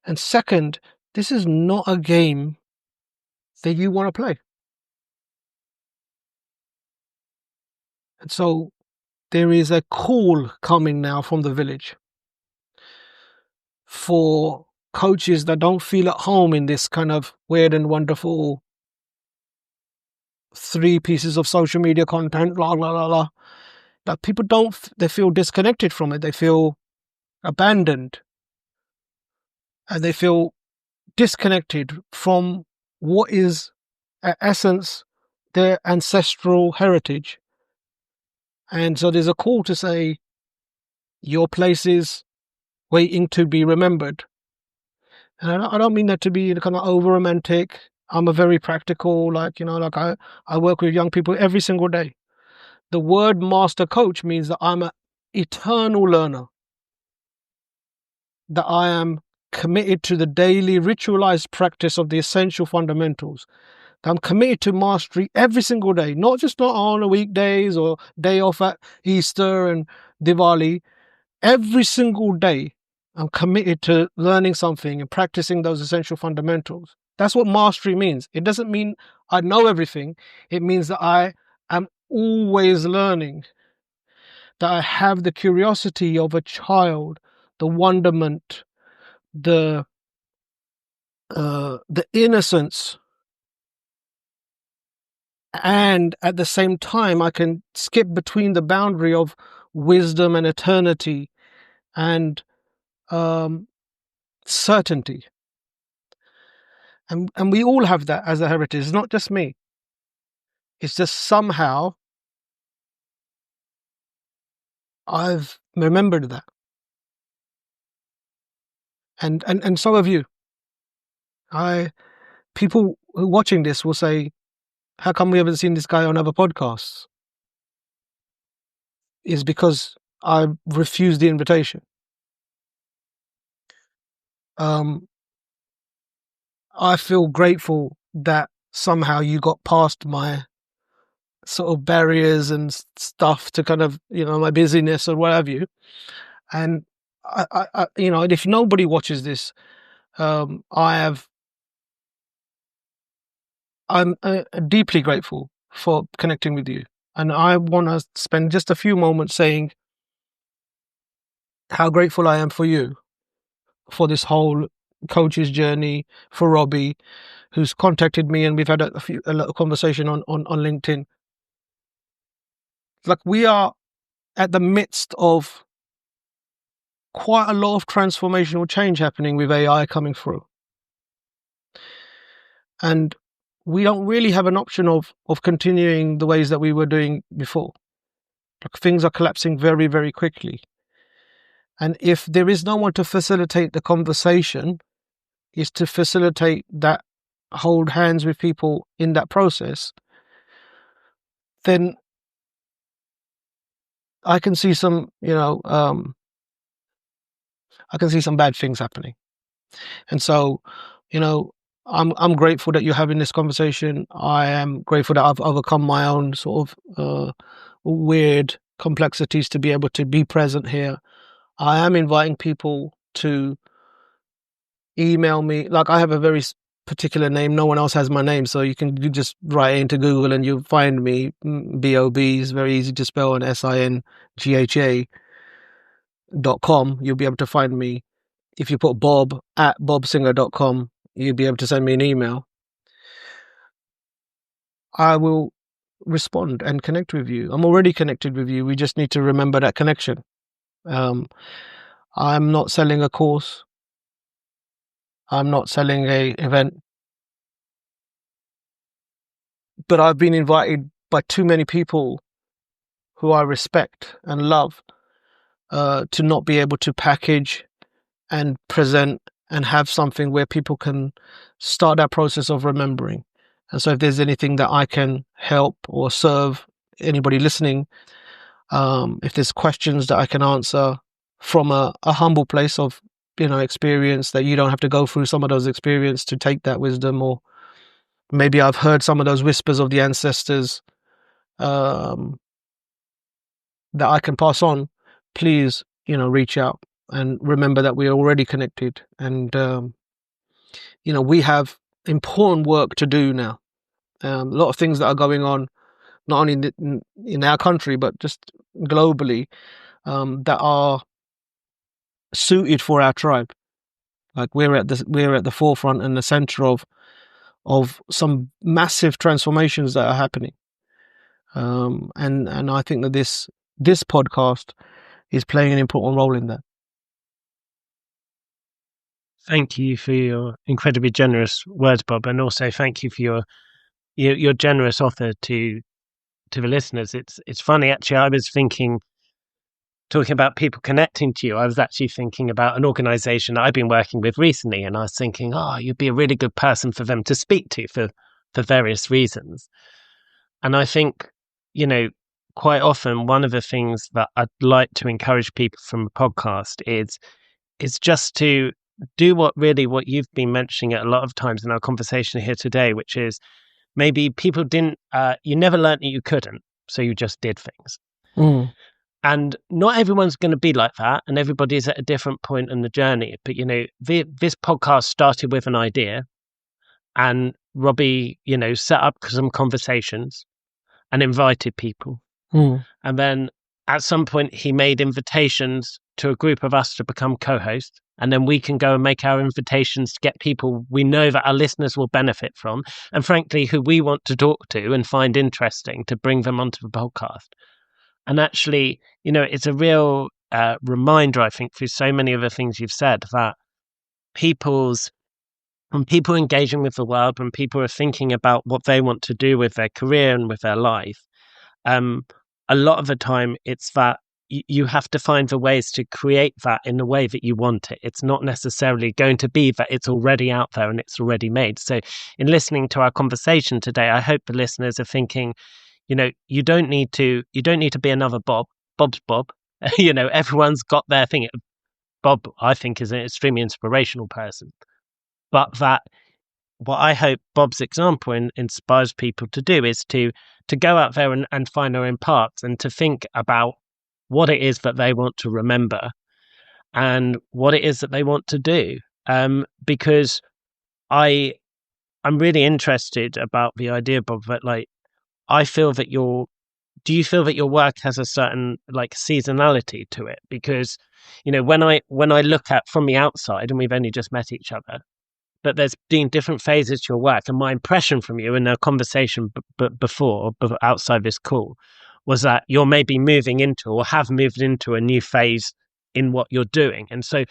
And second, this is not a game that you want to play. And so there is a call coming now from the village for coaches that don't feel at home in this kind of weird and wonderful 3 pieces of social media content, la la la la. That people don't. They feel disconnected from it. They feel abandoned, and they feel disconnected from what is, at essence, their ancestral heritage. And so there's a call to say, your place is waiting to be remembered. And I don't mean that to be kind of over romantic. I'm a very practical, I work with young people every single day. The word master coach means that I'm an eternal learner, that I am committed to the daily ritualized practice of the essential fundamentals. That I'm committed to mastery every single day, not on the weekdays or day off at Easter and Diwali. Every single day, I'm committed to learning something and practicing those essential fundamentals. That's what mastery means. It doesn't mean I know everything. It means that I am always learning, that I have the curiosity of a child, the wonderment, the innocence, and at the same time I can skip between the boundary of wisdom and eternity and certainty. And we all have that as a heritage. It's not just me. It's just somehow I've remembered that. And so have you. People who are watching this will say, how come we haven't seen this guy on other podcasts? Is because I refused the invitation. I feel grateful that somehow you got past my sort of barriers and stuff to kind of, my busyness or what have you. And I if nobody watches this, I'm deeply grateful for connecting with you. And I want to spend just a few moments saying how grateful I am for you, for this whole coach's journey, for Robbie, who's contacted me, and we've had a little conversation on LinkedIn. Like, we are at the midst of quite a lot of transformational change happening with AI coming through. And we don't really have an option of continuing the ways that we were doing before. Like, things are collapsing very, very quickly. And if there is no one to facilitate the conversation, is to facilitate that, hold hands with people in that process, then I can see some, I can see some bad things happening. And so, I'm grateful that you're having this conversation. I am grateful that I've overcome my own sort of weird complexities to be able to be present here. I am inviting people to email me. Like, I have a very particular name. No one else has my name, so you just write into Google and you'll find me. Bob is very easy to spell, and SINGHA.com. You'll be able to find me. If you put Bob at bobsingha.com, you'll be able to send me an email. I will respond and connect with you. I'm already connected with you. We just need to remember that connection. I'm not selling a course. I'm not selling a event. But I've been invited by too many people who I respect and love to not be able to package and present and have something where people can start that process of remembering. And so if there's anything that I can help or serve anybody listening, if there's questions that I can answer from a humble place of, experience, that you don't have to go through some of those experiences to take that wisdom, or maybe I've heard some of those whispers of the ancestors that I can pass on, please, reach out and remember that we are already connected. And, we have important work to do now. A lot of things that are going on, not only in our country, but just globally, that are suited for our tribe. Like, we're at the forefront and the center of of some massive transformations that are happening. And I think that this podcast is playing an important role in that. Thank you for your incredibly generous words, Bob, and also thank you for your generous offer to the listeners. It's funny, actually. I was thinking, talking about people connecting to you, I was actually thinking about an organization I've been working with recently, and I was thinking, you'd be a really good person for them to speak to for various reasons. And I think, quite often one of the things that I'd like to encourage people from a podcast is just to do what you've been mentioning at a lot of times in our conversation here today, which is maybe people didn't, you never learned that you couldn't, so you just did things. And not everyone's going to be like that, and everybody's at a different point in the journey. But, this podcast started with an idea, and Robbie, set up some conversations and invited people. And then at some point, he made invitations to a group of us to become co-hosts. And then we can go and make our invitations to get people we know that our listeners will benefit from, and frankly, who we want to talk to and find interesting, to bring them onto the podcast. And actually, it's a real reminder, I think, through so many of the things you've said, that when people engaging with the world, when people are thinking about what they want to do with their career and with their life, a lot of the time it's that you have to find the ways to create that in the way that you want it. It's not necessarily going to be that it's already out there and it's already made. So in listening to our conversation today, I hope the listeners are thinking, you don't need to be another Bob. Bob's Bob. Everyone's got their thing. Bob, I think, is an extremely inspirational person. But that what I hope Bob's example inspires people to do is to go out there and find their own paths, and to think about what it is that they want to remember and what it is that they want to do. Because I'm really interested about the idea, Bob, that I feel that do you feel that your work has a certain seasonality to it? Because, when I look at from the outside, and we've only just met each other, but there's been different phases to your work. And my impression from you in our conversation before, outside this call, was that you're maybe moving into, or have moved into, a new phase in what you're doing. And so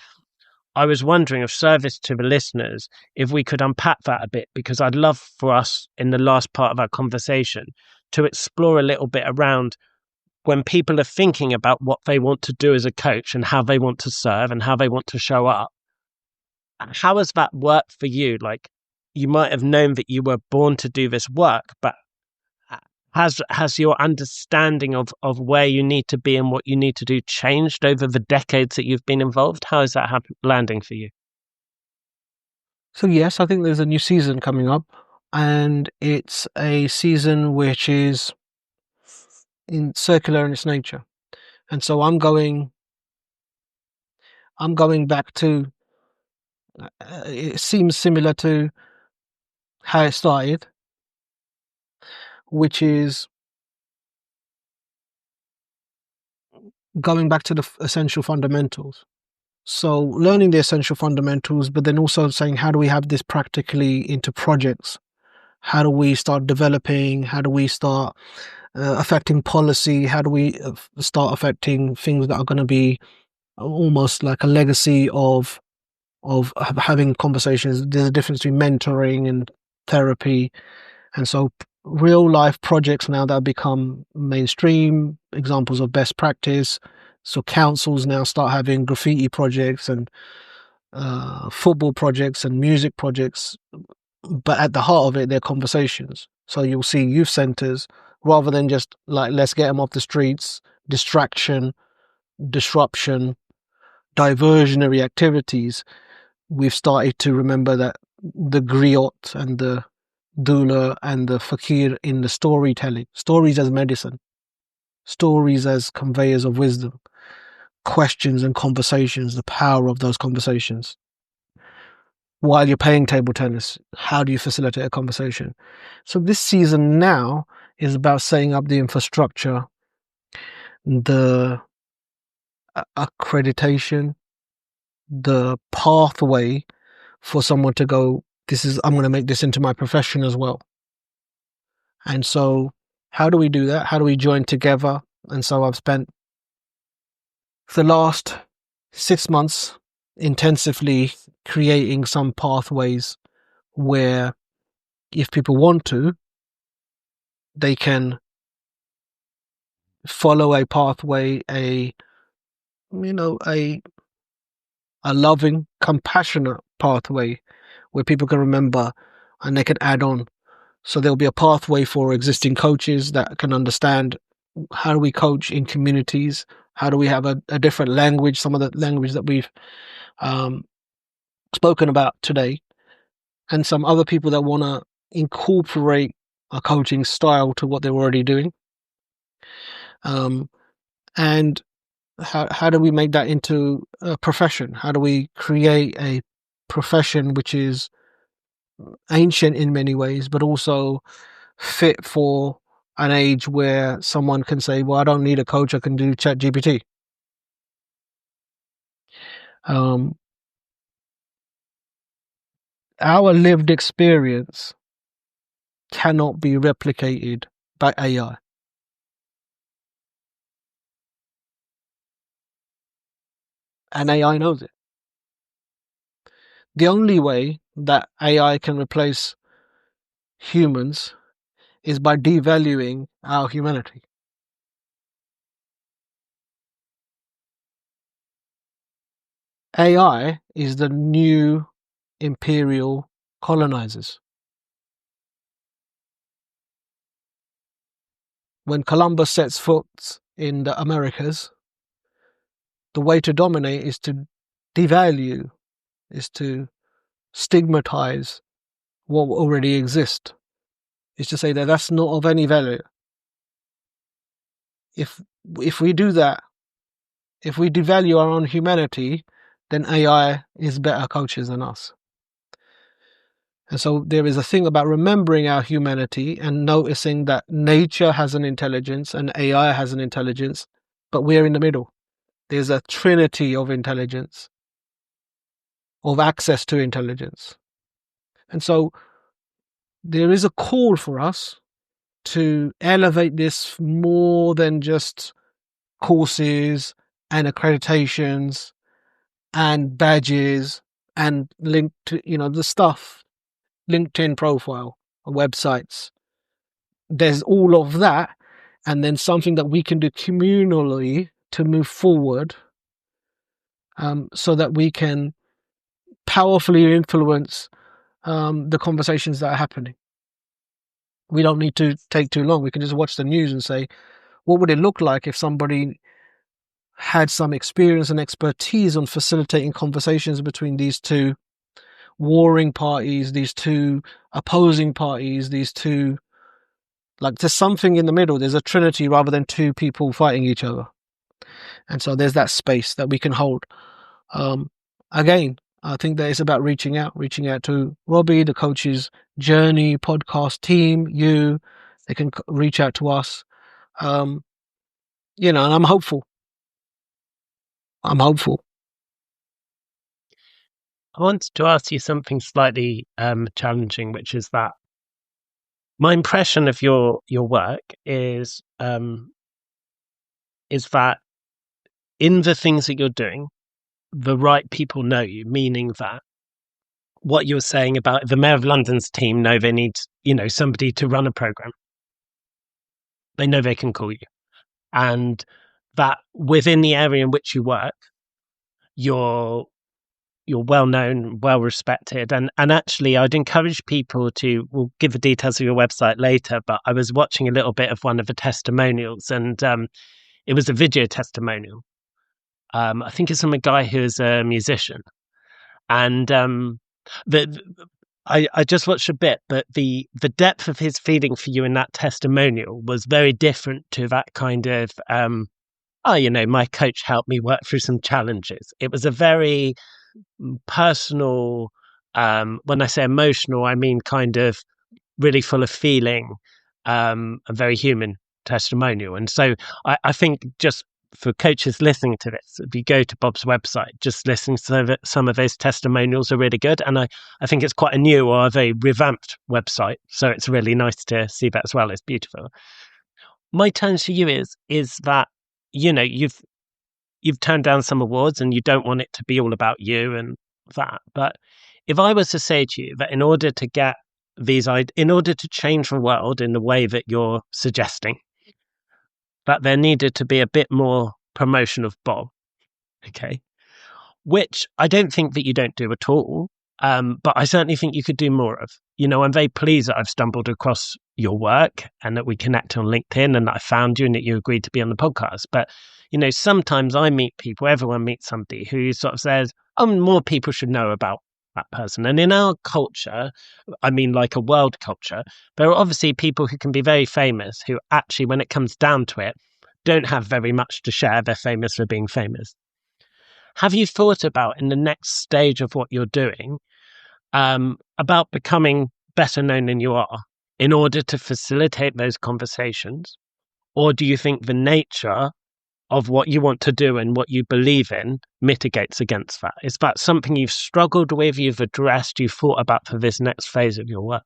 I was wondering, of service to the listeners, if we could unpack that a bit, because I'd love for us in the last part of our conversation to explore a little bit around when people are thinking about what they want to do as a coach and how they want to serve and how they want to show up. How has that worked for you? You might have known that you were born to do this work, but has your understanding of where you need to be and what you need to do changed over the decades that you've been involved? How is that landing for you? So yes, I think there's a new season coming up, and it's a season which is circular in its nature. And so I'm going back to, it seems similar to how it started, which is going back to the essential fundamentals. So learning the essential fundamentals, but then also saying, how do we have this practically into projects? How do we start developing? How do we start affecting policy? How do we start affecting things that are going to be almost like a legacy of having conversations? There's a difference between mentoring and therapy. And so real life projects now that have become mainstream, examples of best practice. So councils now start having graffiti projects and football projects and music projects, but at the heart of it, they're conversations. So you'll see youth centers, rather than just let's get them off the streets, distraction, disruption, diversionary activities. We've started to remember that the griot and the doula and the fakir in the storytelling, stories as medicine, stories as conveyors of wisdom, questions and conversations, the power of those conversations. While you're playing table tennis, how do you facilitate a conversation? So this season now is about setting up the infrastructure, the accreditation, the pathway for someone to go I'm going to make this into my profession as well. And so how do we do that? How do we join together? And so I've spent the last 6 months intensively creating some pathways where if people want to, they can follow a pathway, a loving, compassionate pathway where people can remember and they can add on. So there'll be a pathway for existing coaches that can understand how do we coach in communities? How do we have a different language? Some of the language that we've spoken about today, and some other people that want to incorporate a coaching style to what they're already doing. And how do we make that into a profession? How do we create a profession which is ancient in many ways, but also fit for an age where someone can say, well, I don't need a coach, I can do ChatGPT. Our lived experience cannot be replicated by AI. And AI knows it. The only way that AI can replace humans is by devaluing our humanity. AI is the new imperial colonizers. When Columbus sets foot in the Americas, the way to dominate is to devalue, is to stigmatize what already exists, is to say that that's not of any value. If we do that, if we devalue our own humanity, then AI is better coaches than us. And so there is a thing about remembering our humanity and noticing that nature has an intelligence and AI has an intelligence, but we're in the middle. There's a trinity of intelligence, of access to intelligence. And so there is a call for us to elevate this more than just courses and accreditations and badges and link to, the stuff, LinkedIn profile, websites. There's all of that. And then something that we can do communally to move forward, so that we can powerfully influence the conversations that are happening. We don't need to take too long. We can just watch the news and say, what would it look like if somebody had some experience and expertise on facilitating conversations between these two warring parties, these two opposing parties, these two, like there's something in the middle. There's a trinity rather than two people fighting each other. And so there's that space that we can hold. Again, I think that it's about reaching out to Robbie, the Coach's Journey podcast team, you. They can reach out to us. And I'm hopeful. I wanted to ask you something slightly challenging, which is that my impression of your work is that in the things that you're doing, the right people know you, meaning that what you're saying about the Mayor of London's team know they need, somebody to run a program. They know they can call you. And that within the area in which you work, you're well known, well respected. And actually, I'd encourage people we'll give the details of your website later, but I was watching a little bit of one of the testimonials, and it was a video testimonial. I think it's from a guy who is a musician. And I just watched a bit, but the depth of his feeling for you in that testimonial was very different to that kind of, my coach helped me work through some challenges. It was a very personal, when I say emotional, I mean kind of really full of feeling, a very human testimonial. And so I think just for coaches listening to this, if you go to Bob's website, just listening to some of those testimonials are really good. And I think it's quite a new or a very revamped website. So it's really nice to see that as well. It's beautiful. My challenge to you is that, you've turned down some awards and you don't want it to be all about you and that. But if I was to say to you that in order to change the world in the way that you're suggesting, that there needed to be a bit more promotion of Bob, okay, which I don't think that you don't do at all, but I certainly think you could do more of. I'm very pleased that I've stumbled across your work and that we connect on LinkedIn and that I found you and that you agreed to be on the podcast. But, sometimes I meet people, everyone meets somebody who sort of says, oh, more people should know about that person. And in our culture, I mean like a world culture, there are obviously people who can be very famous who actually, when it comes down to it, don't have very much to share. They're famous for being famous. Have you thought about in the next stage of what you're doing about becoming better known than you are in order to facilitate those conversations? Or do you think the nature of what you want to do and what you believe in mitigates against that? Is that something you've struggled with, you've addressed, you've thought about for this next phase of your work?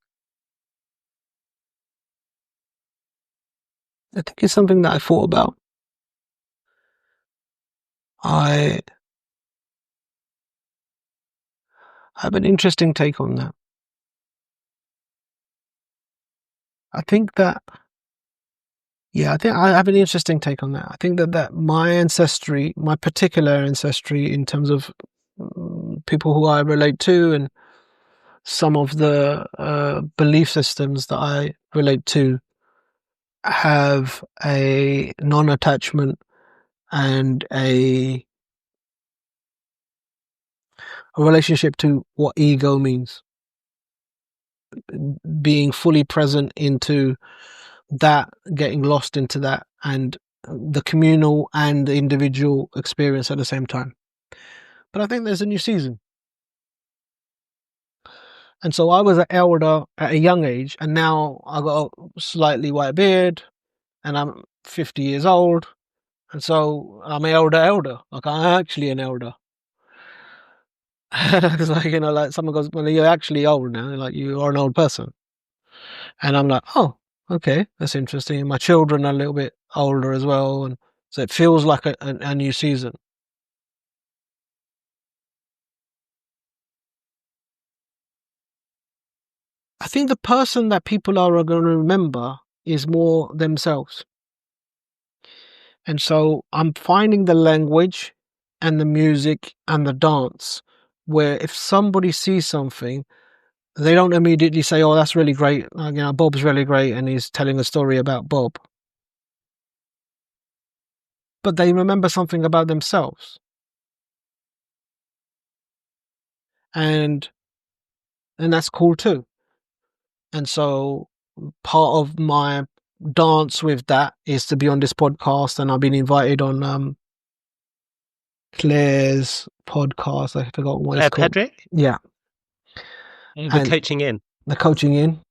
I think it's something that I thought about. I have an interesting take on that. I think I have an interesting take on that. I think that my particular ancestry in terms of people who I relate to and some of the belief systems that I relate to have a non-attachment and a relationship to what ego means. Being fully present into that, getting lost into that, and the communal and the individual experience at the same time. But I think there's a new season. And so I was an elder at a young age, and now I got a slightly white beard, and I'm 50 years old, and so I'm an elder. Like, I'm actually an elder. It's like, like someone goes, well, you're actually old now, like you are an old person. And I'm like, oh, okay, that's interesting. And my children are a little bit older as well, and so it feels like a new season. I think the person that people are going to remember is more themselves. And so I'm finding the language and the music and the dance where if somebody sees something, they don't immediately say, oh, that's really great. Bob's really great and he's telling a story about Bob. But they remember something about themselves. And that's cool too. And so part of my dance with that is to be on this podcast, and I've been invited on Claire's podcast. I forgot what it's called. Pedrick? Yeah. The Coaching In. The Coaching In.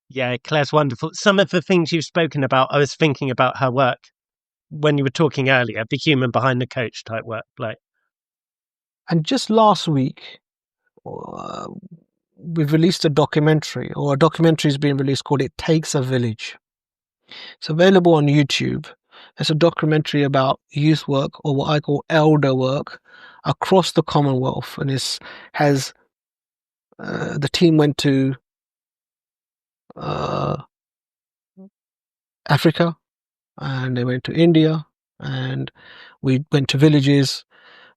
Yeah, Claire's wonderful. Some of the things you've spoken about, I was thinking about her work when you were talking earlier, the human behind the coach type work. And just last week, we've released a documentary is being released called It Takes a Village. It's available on YouTube. It's a documentary about youth work, or what I call elder work, across the Commonwealth. And the team went to Africa, and they went to India, and we went to villages,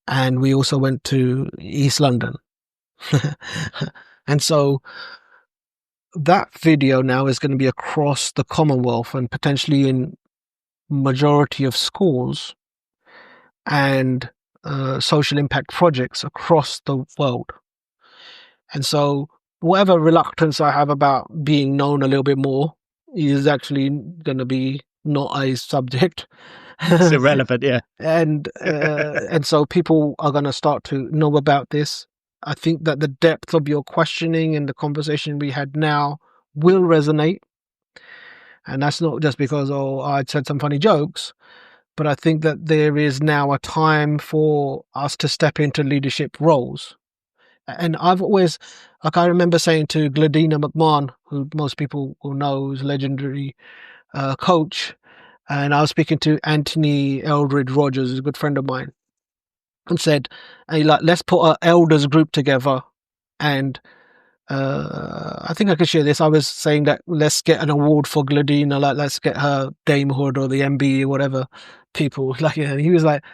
and we also went to East London. And so that video now is going to be across the Commonwealth and potentially in majority of schools and social impact projects across the world. And so whatever reluctance I have about being known a little bit more is actually going to be not a subject. It's irrelevant, yeah. And so people are going to start to know about this. I think that the depth of your questioning and the conversation we had now will resonate. And that's not just because, I said some funny jokes, but I think that there is now a time for us to step into leadership roles. And I've always, like, I remember saying to Gladina McMahon, who most people will know is a legendary coach, and I was speaking to Anthony Eldridge Rogers, who's a good friend of mine, and said, hey, like, let's put an elders group together. And I think I could share this. I was saying that let's get an award for Gladina, like let's get her damehood or the MB or whatever people. Like, and he was like,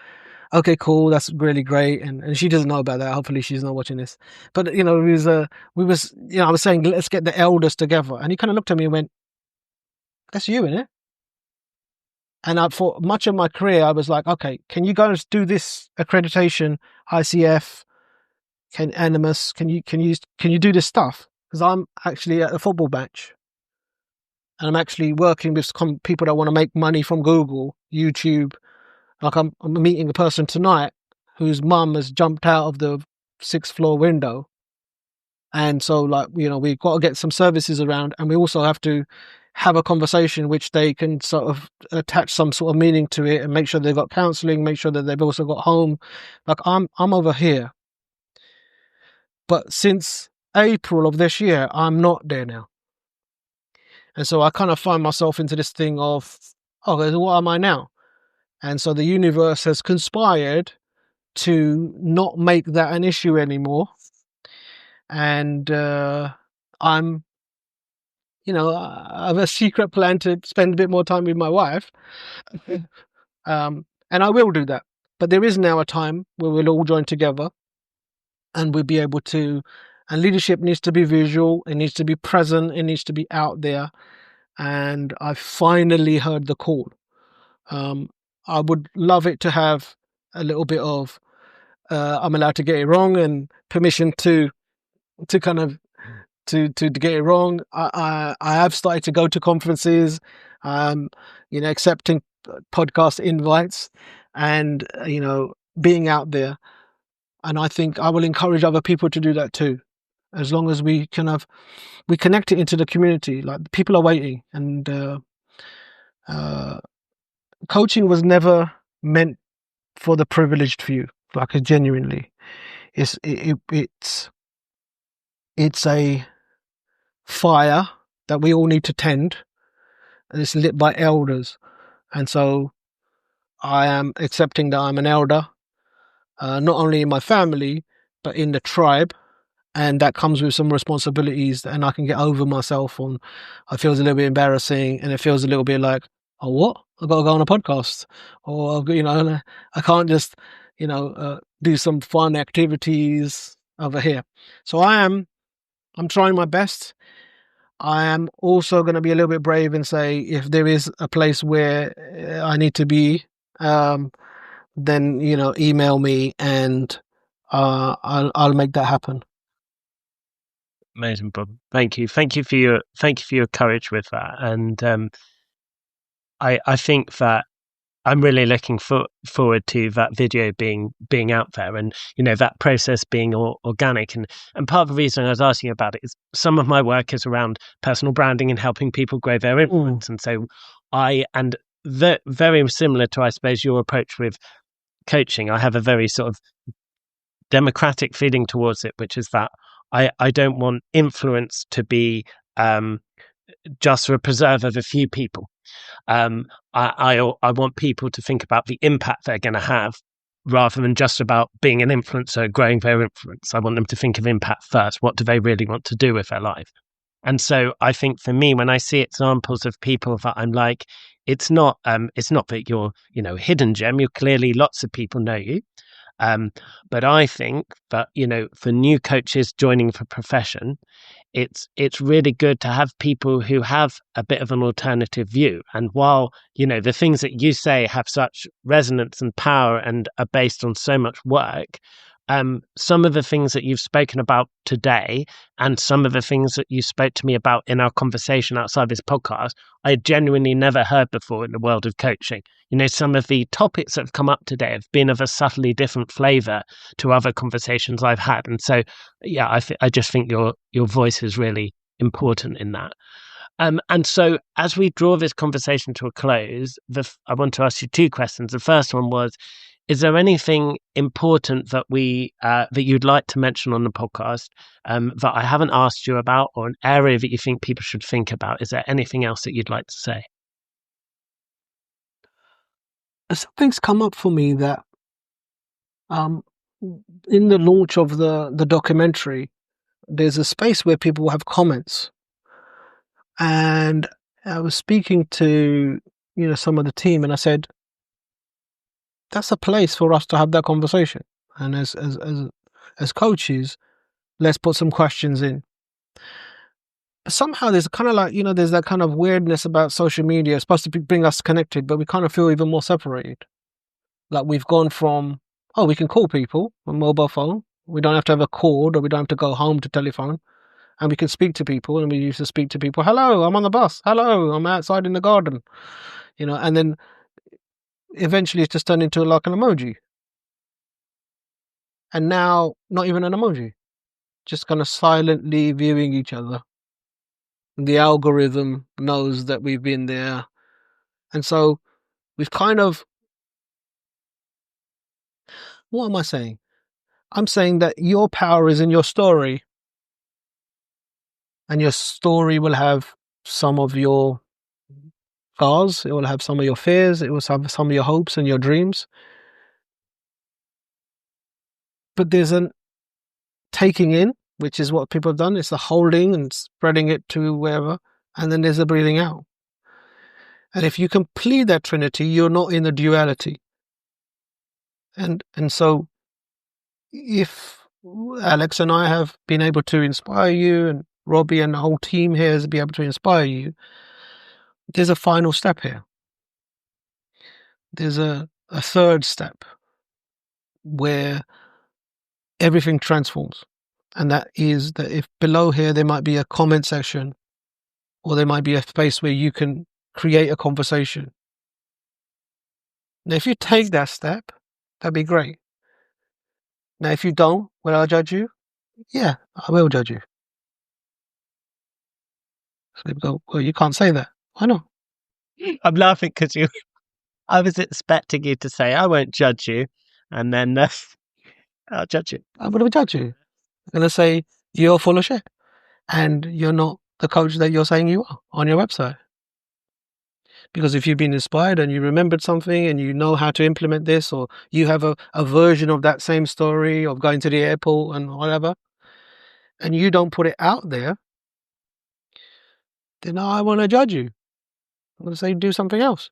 okay, cool, that's really great. And she doesn't know about that. Hopefully she's not watching this. But you know, I was saying let's get the elders together. And he kind of looked at me and went, that's you, innit? And for much of my career, I was like, okay, can you guys do this accreditation, ICF, Animus? Can you do this stuff? Because I'm actually at a football match, and I'm actually working with people that want to make money from Google, YouTube. Like I'm meeting a person tonight whose mum has jumped out of the 6th floor window, and so like we've got to get some services around, and we also have to have a conversation which they can sort of attach some sort of meaning to it and make sure they've got counselling, make sure that they've also got home. Like I'm over here. But since April of this year, I'm not there now. And so I kind of find myself into this thing of, okay, what am I now? And so the universe has conspired to not make that an issue anymore. And I'm I have a secret plan to spend a bit more time with my wife. And I will do that. But there is now a time where we'll all join together and we'll be able to, and leadership needs to be visual, it needs to be present, it needs to be out there. And I finally heard the call. I would love it to have a little bit of, I'm allowed to get it wrong and permission to kind of, to get it wrong. I have started to go to conferences, accepting podcast invites and, being out there. And I think I will encourage other people to do that too, as long as we connect it into the community. Like people are waiting, and coaching was never meant for the privileged few. Like genuinely, it's a fire that we all need to tend, and it's lit by elders. And so I am accepting that I'm an elder, not only in my family but in the tribe, and that comes with some responsibilities. And I can get over myself on. It feels a little bit embarrassing, and it feels a little bit like, oh, what? I've got to go on a podcast, or I can't just do some fun activities over here. So I'm trying my best. I am also going to be a little bit brave and say, if there is a place where I need to be, then email me, and I'll make that happen. Amazing, Bob. Thank you for your courage with that. And I think that I'm really looking forward to that video being out there, and that process being organic. And part of the reason I was asking about it is some of my work is around personal branding and helping people grow their influence. And so very similar to, I suppose, your approach with coaching, I have a very sort of democratic feeling towards it, which is that I don't want influence to be just for a preserve of a few people. I want people to think about the impact they're going to have, rather than just about being an influencer, growing their influence. I want them to think of impact first. What do they really want to do with their life? And so I think for me, when I see examples of people that I'm like, it's not that you're hidden gem. You're clearly, lots of people know you. But I think that, for new coaches joining the profession, it's really good to have people who have a bit of an alternative view. And while, the things that you say have such resonance and power and are based on so much work, some of the things that you've spoken about today and some of the things that you spoke to me about in our conversation outside this podcast, I genuinely never heard before in the world of coaching. Some of the topics that have come up today have been of a subtly different flavor to other conversations I've had. And so, yeah, I just think your voice is really important in that. And so, as we draw this conversation to a close, I want to ask you two questions. The first one was: is there anything important that that you'd like to mention on the podcast that I haven't asked you about, or an area that you think people should think about? Is there anything else that you'd like to say? Something's come up for me that in the launch of the documentary, there's a space where people have comments, and I was speaking to some of the team, and I said that's a place for us to have that conversation. And as coaches, let's put some questions in. But somehow there's kind of like there's that kind of weirdness about social media. It's supposed to bring us connected, but we kind of feel even more separated. Like we've gone from we can call people on mobile phone. We don't have to have a cord, or we don't have to go home to telephone. And we can speak to people, and we used to speak to people. Hello, I'm on the bus. Hello, I'm outside in the garden. And then eventually it's just turned into like an emoji. And now, not even an emoji, just kind of silently viewing each other. The algorithm knows that we've been there. And so we've kind of, what am I saying? I'm saying that your power is in your story. And your story will have some of your scars, it will have some of your fears, it will have some of your hopes and your dreams. But there's an taking in, which is what people have done. It's the holding and spreading it to wherever. And then there's the breathing out. And if you complete that trinity, you're not in the duality. And so if Alex and I have been able to inspire you, and Robbie and the whole team here has been able to inspire you, there's a final step here. There's a third step where everything transforms. And that is that if below here there might be a comment section, or there might be a space where you can create a conversation. Now, if you take that step, that'd be great. Now, if you don't, will I judge you? Yeah, I will judge you. So they go, well, you can't say that. Why not? I'm laughing because I was expecting you to say, I won't judge you. And then I'll judge you. I'm going to judge you. I'm going to say, you're full of shit. And you're not the coach that you're saying you are on your website. Because if you've been inspired and you remembered something and you know how to implement this, or you have a version of that same story of going to the airport and whatever, and you don't put it out there, then I want to judge you. I'm going to say, do something else.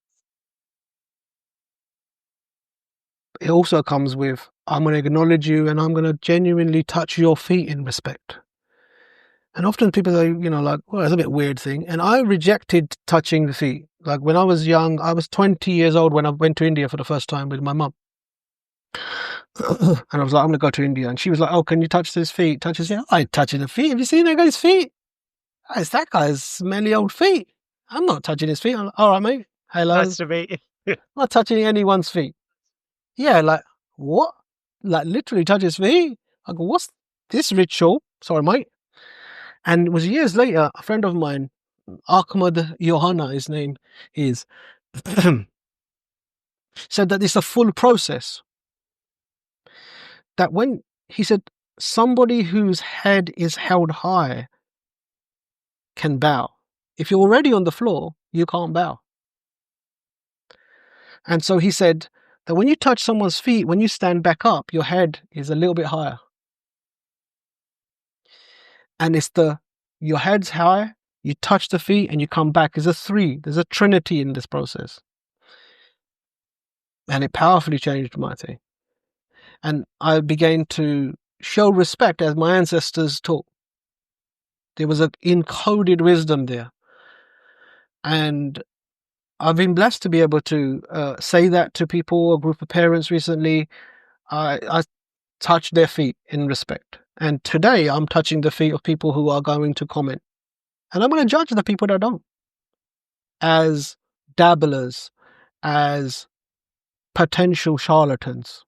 It also comes with, I'm going to acknowledge you, and I'm going to genuinely touch your feet in respect. And often people say, like, well, it's a bit weird thing. And I rejected touching the feet. Like when I was young, I was 20 years old when I went to India for the first time with my mum. And I was like, I'm going to go to India. And she was like, oh, can you touch his feet? Touch his feet? I ain't touching the feet. Have you seen that guy's feet? It's that guy's smelly old feet. I'm not touching his feet. I'm like, all right, mate. Hello. Nice to meet you. I'm not touching anyone's feet. Yeah, like, what? Like, literally touch his feet? I go, what's this ritual? Sorry, mate. And it was years later, a friend of mine, Ahmad Johanna, his name is, said that it's a full process. That when, he said, somebody whose head is held high can bow. If you're already on the floor, you can't bow. And so he said that when you touch someone's feet, when you stand back up, your head is a little bit higher. And it's your head's high, you touch the feet, and you come back. There's a trinity in this process. And it powerfully changed my thing. And I began to show respect as my ancestors taught. There was an encoded wisdom there. And I've been blessed to be able to say that to people, a group of parents recently. I touched their feet in respect. And today I'm touching the feet of people who are going to comment. And I'm going to judge the people that don't. As dabblers, as potential charlatans.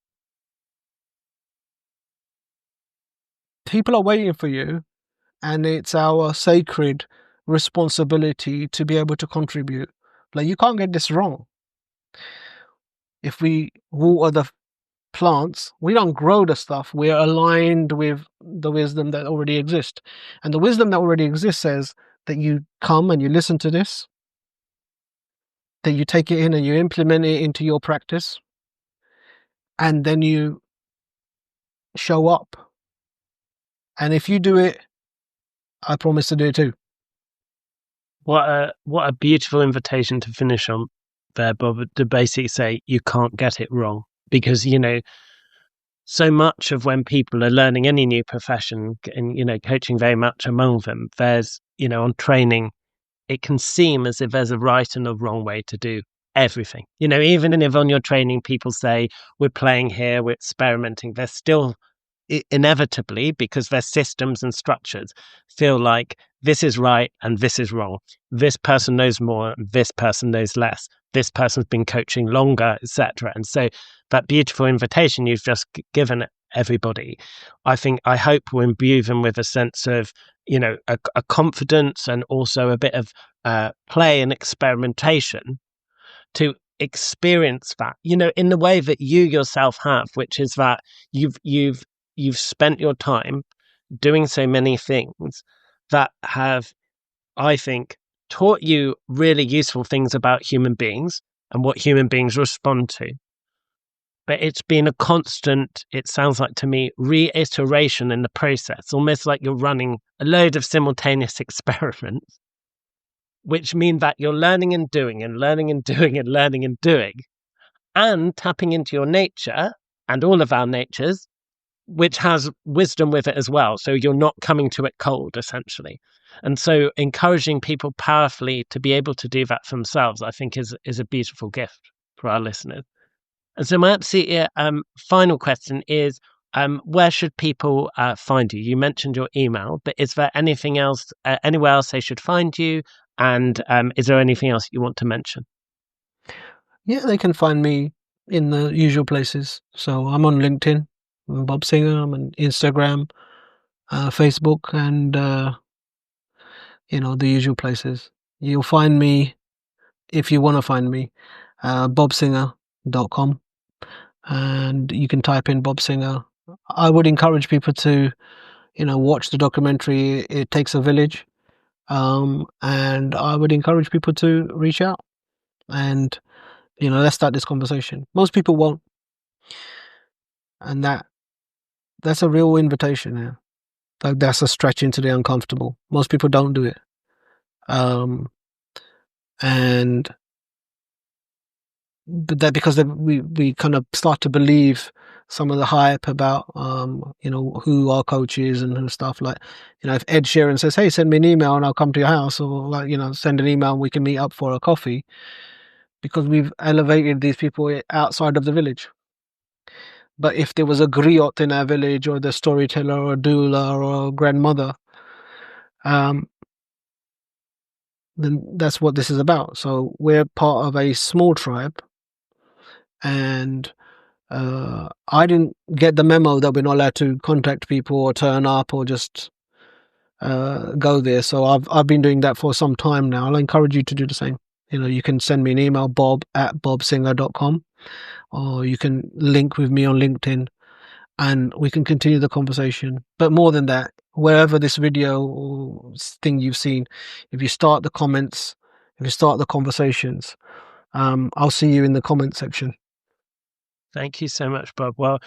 People are waiting for you, and it's our sacred responsibility to be able to contribute. Like, you can't get this wrong. If we water the plants, we don't grow the stuff. We're aligned with the wisdom that already exists. And the wisdom that already exists says that you come and you listen to this, that you take it in and you implement it into your practice, and then you show up. And if you do it, I promise to do it too. What a beautiful invitation to finish on there, Bob, to basically say you can't get it wrong. Because, so much of when people are learning any new profession, and, coaching very much among them, there's, on training, it can seem as if there's a right and a wrong way to do everything. Even if on your training people say, we're playing here, we're experimenting, there's still inevitably, because their systems and structures feel like this is right and this is wrong. This person knows more, this person knows less. This person's been coaching longer, etc. And so that beautiful invitation you've just given everybody, I hope will imbue them with a sense of, a confidence and also a bit of play and experimentation to experience that, in the way that you yourself have, which is that you've spent your time doing so many things that have, I think, taught you really useful things about human beings and what human beings respond to. But it's been a constant, it sounds like to me, reiteration in the process, almost like you're running a load of simultaneous experiments, which mean that you're learning and doing and learning and doing and learning and doing, and tapping into your nature and all of our natures, which has wisdom with it as well. So you're not coming to it cold, essentially. And so encouraging people powerfully to be able to do that for themselves, I think is a beautiful gift for our listeners. And so my absolute final question is, where should people find you? You mentioned your email, but is there anything else, anywhere else they should find you? And is there anything else you want to mention? Yeah, they can find me in the usual places. So I'm on LinkedIn, I'm Bob Singha. I'm on Instagram, Facebook, and the usual places. You'll find me, if you want to find me, bobsingha.com, and you can type in Bob Singha. I would encourage people to, watch the documentary It Takes a Village, and I would encourage people to reach out and, let's start this conversation. Most people won't, and that's a real invitation. Yeah, like, that's a stretch into the uncomfortable. Most people don't do it, and but that because we kind of start to believe some of the hype about who our coach is and stuff. Like, if Ed Sheeran says, hey, send me an email and I'll come to your house, or like, send an email and we can meet up for a coffee, because we've elevated these people outside of the village. But if there was a griot in our village, or the storyteller, or a doula, or a grandmother, then that's what this is about. So we're part of a small tribe, and I didn't get the memo that we're not allowed to contact people or turn up or just go there. So I've been doing that for some time now. I'll encourage you to do the same. You can send me an email, bob@bobsingha.com, or you can link with me on LinkedIn, and we can continue the conversation. But more than that, wherever this video or thing you've seen, if you start the comments, if you start the conversations, I'll see you in the comment section. Thank you so much, Bob. Well,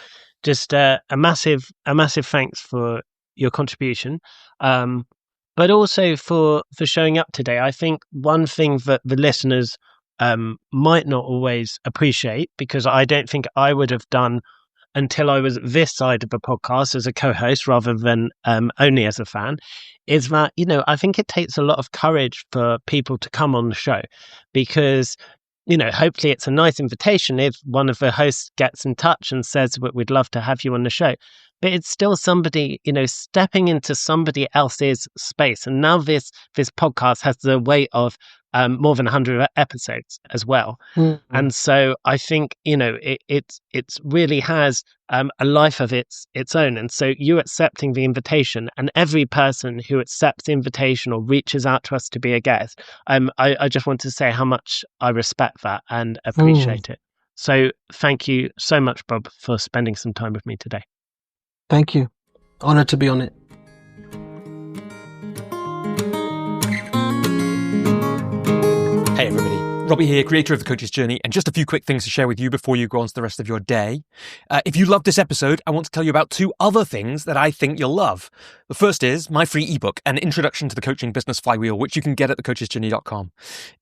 just a massive thanks for your contribution, but also for showing up today. I think one thing that the listeners might not always appreciate, because I don't think I would have done until I was this side of the podcast as a co-host rather than only as a fan, is that, I think it takes a lot of courage for people to come on the show, because hopefully it's a nice invitation if one of the hosts gets in touch and says that we'd love to have you on the show. But it's still somebody, stepping into somebody else's space. And now this podcast has the weight of more than 100 episodes as well. And so I think, it really has a life of its own. And so you accepting the invitation, and every person who accepts the invitation or reaches out to us to be a guest, I just want to say how much I respect that and appreciate it. So thank you so much, Bob, for spending some time with me today. Thank you. Honored to be on it. Hey everybody, Robbie here, creator of The Coach's Journey, and just a few quick things to share with you before you go on to the rest of your day. If you loved this episode, I want to tell you about 2 other things that I think you'll love. The first is my free ebook, An Introduction to the Coaching Business Flywheel, which you can get at thecoachesjourney.com.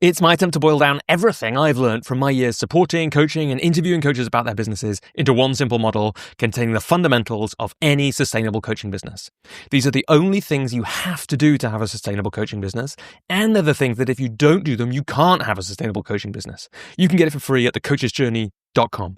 It's my attempt to boil down everything I've learned from my years supporting, coaching, and interviewing coaches about their businesses into one simple model containing the fundamentals of any sustainable coaching business. These are the only things you have to do to have a sustainable coaching business, and they're the things that if you don't do them, you can't have a sustainable coaching business. You can get it for free at thecoachesjourney.com.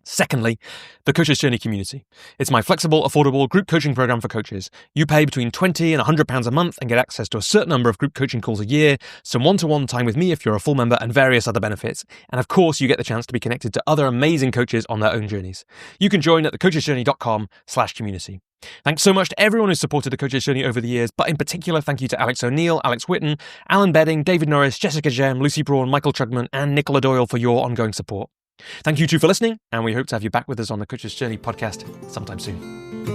Secondly, the Coach's Journey community. It's my flexible, affordable group coaching program for coaches. You pay between £20 and £100 a month and get access to a certain number of group coaching calls a year, some one-to-one time with me if you're a full member, and various other benefits. And of course, you get the chance to be connected to other amazing coaches on their own journeys. You can join at thecoachesjourney.com/community. Thanks so much to everyone who's supported The Coach's Journey over the years, but in particular, thank you to Alex O'Neill, Alex Whitten, Alan Bedding, David Norris, Jessica Jem, Lucy Braun, Michael Chugman, and Nicola Doyle for your ongoing support. Thank you too for listening, and we hope to have you back with us on the Coach's Journey podcast sometime soon.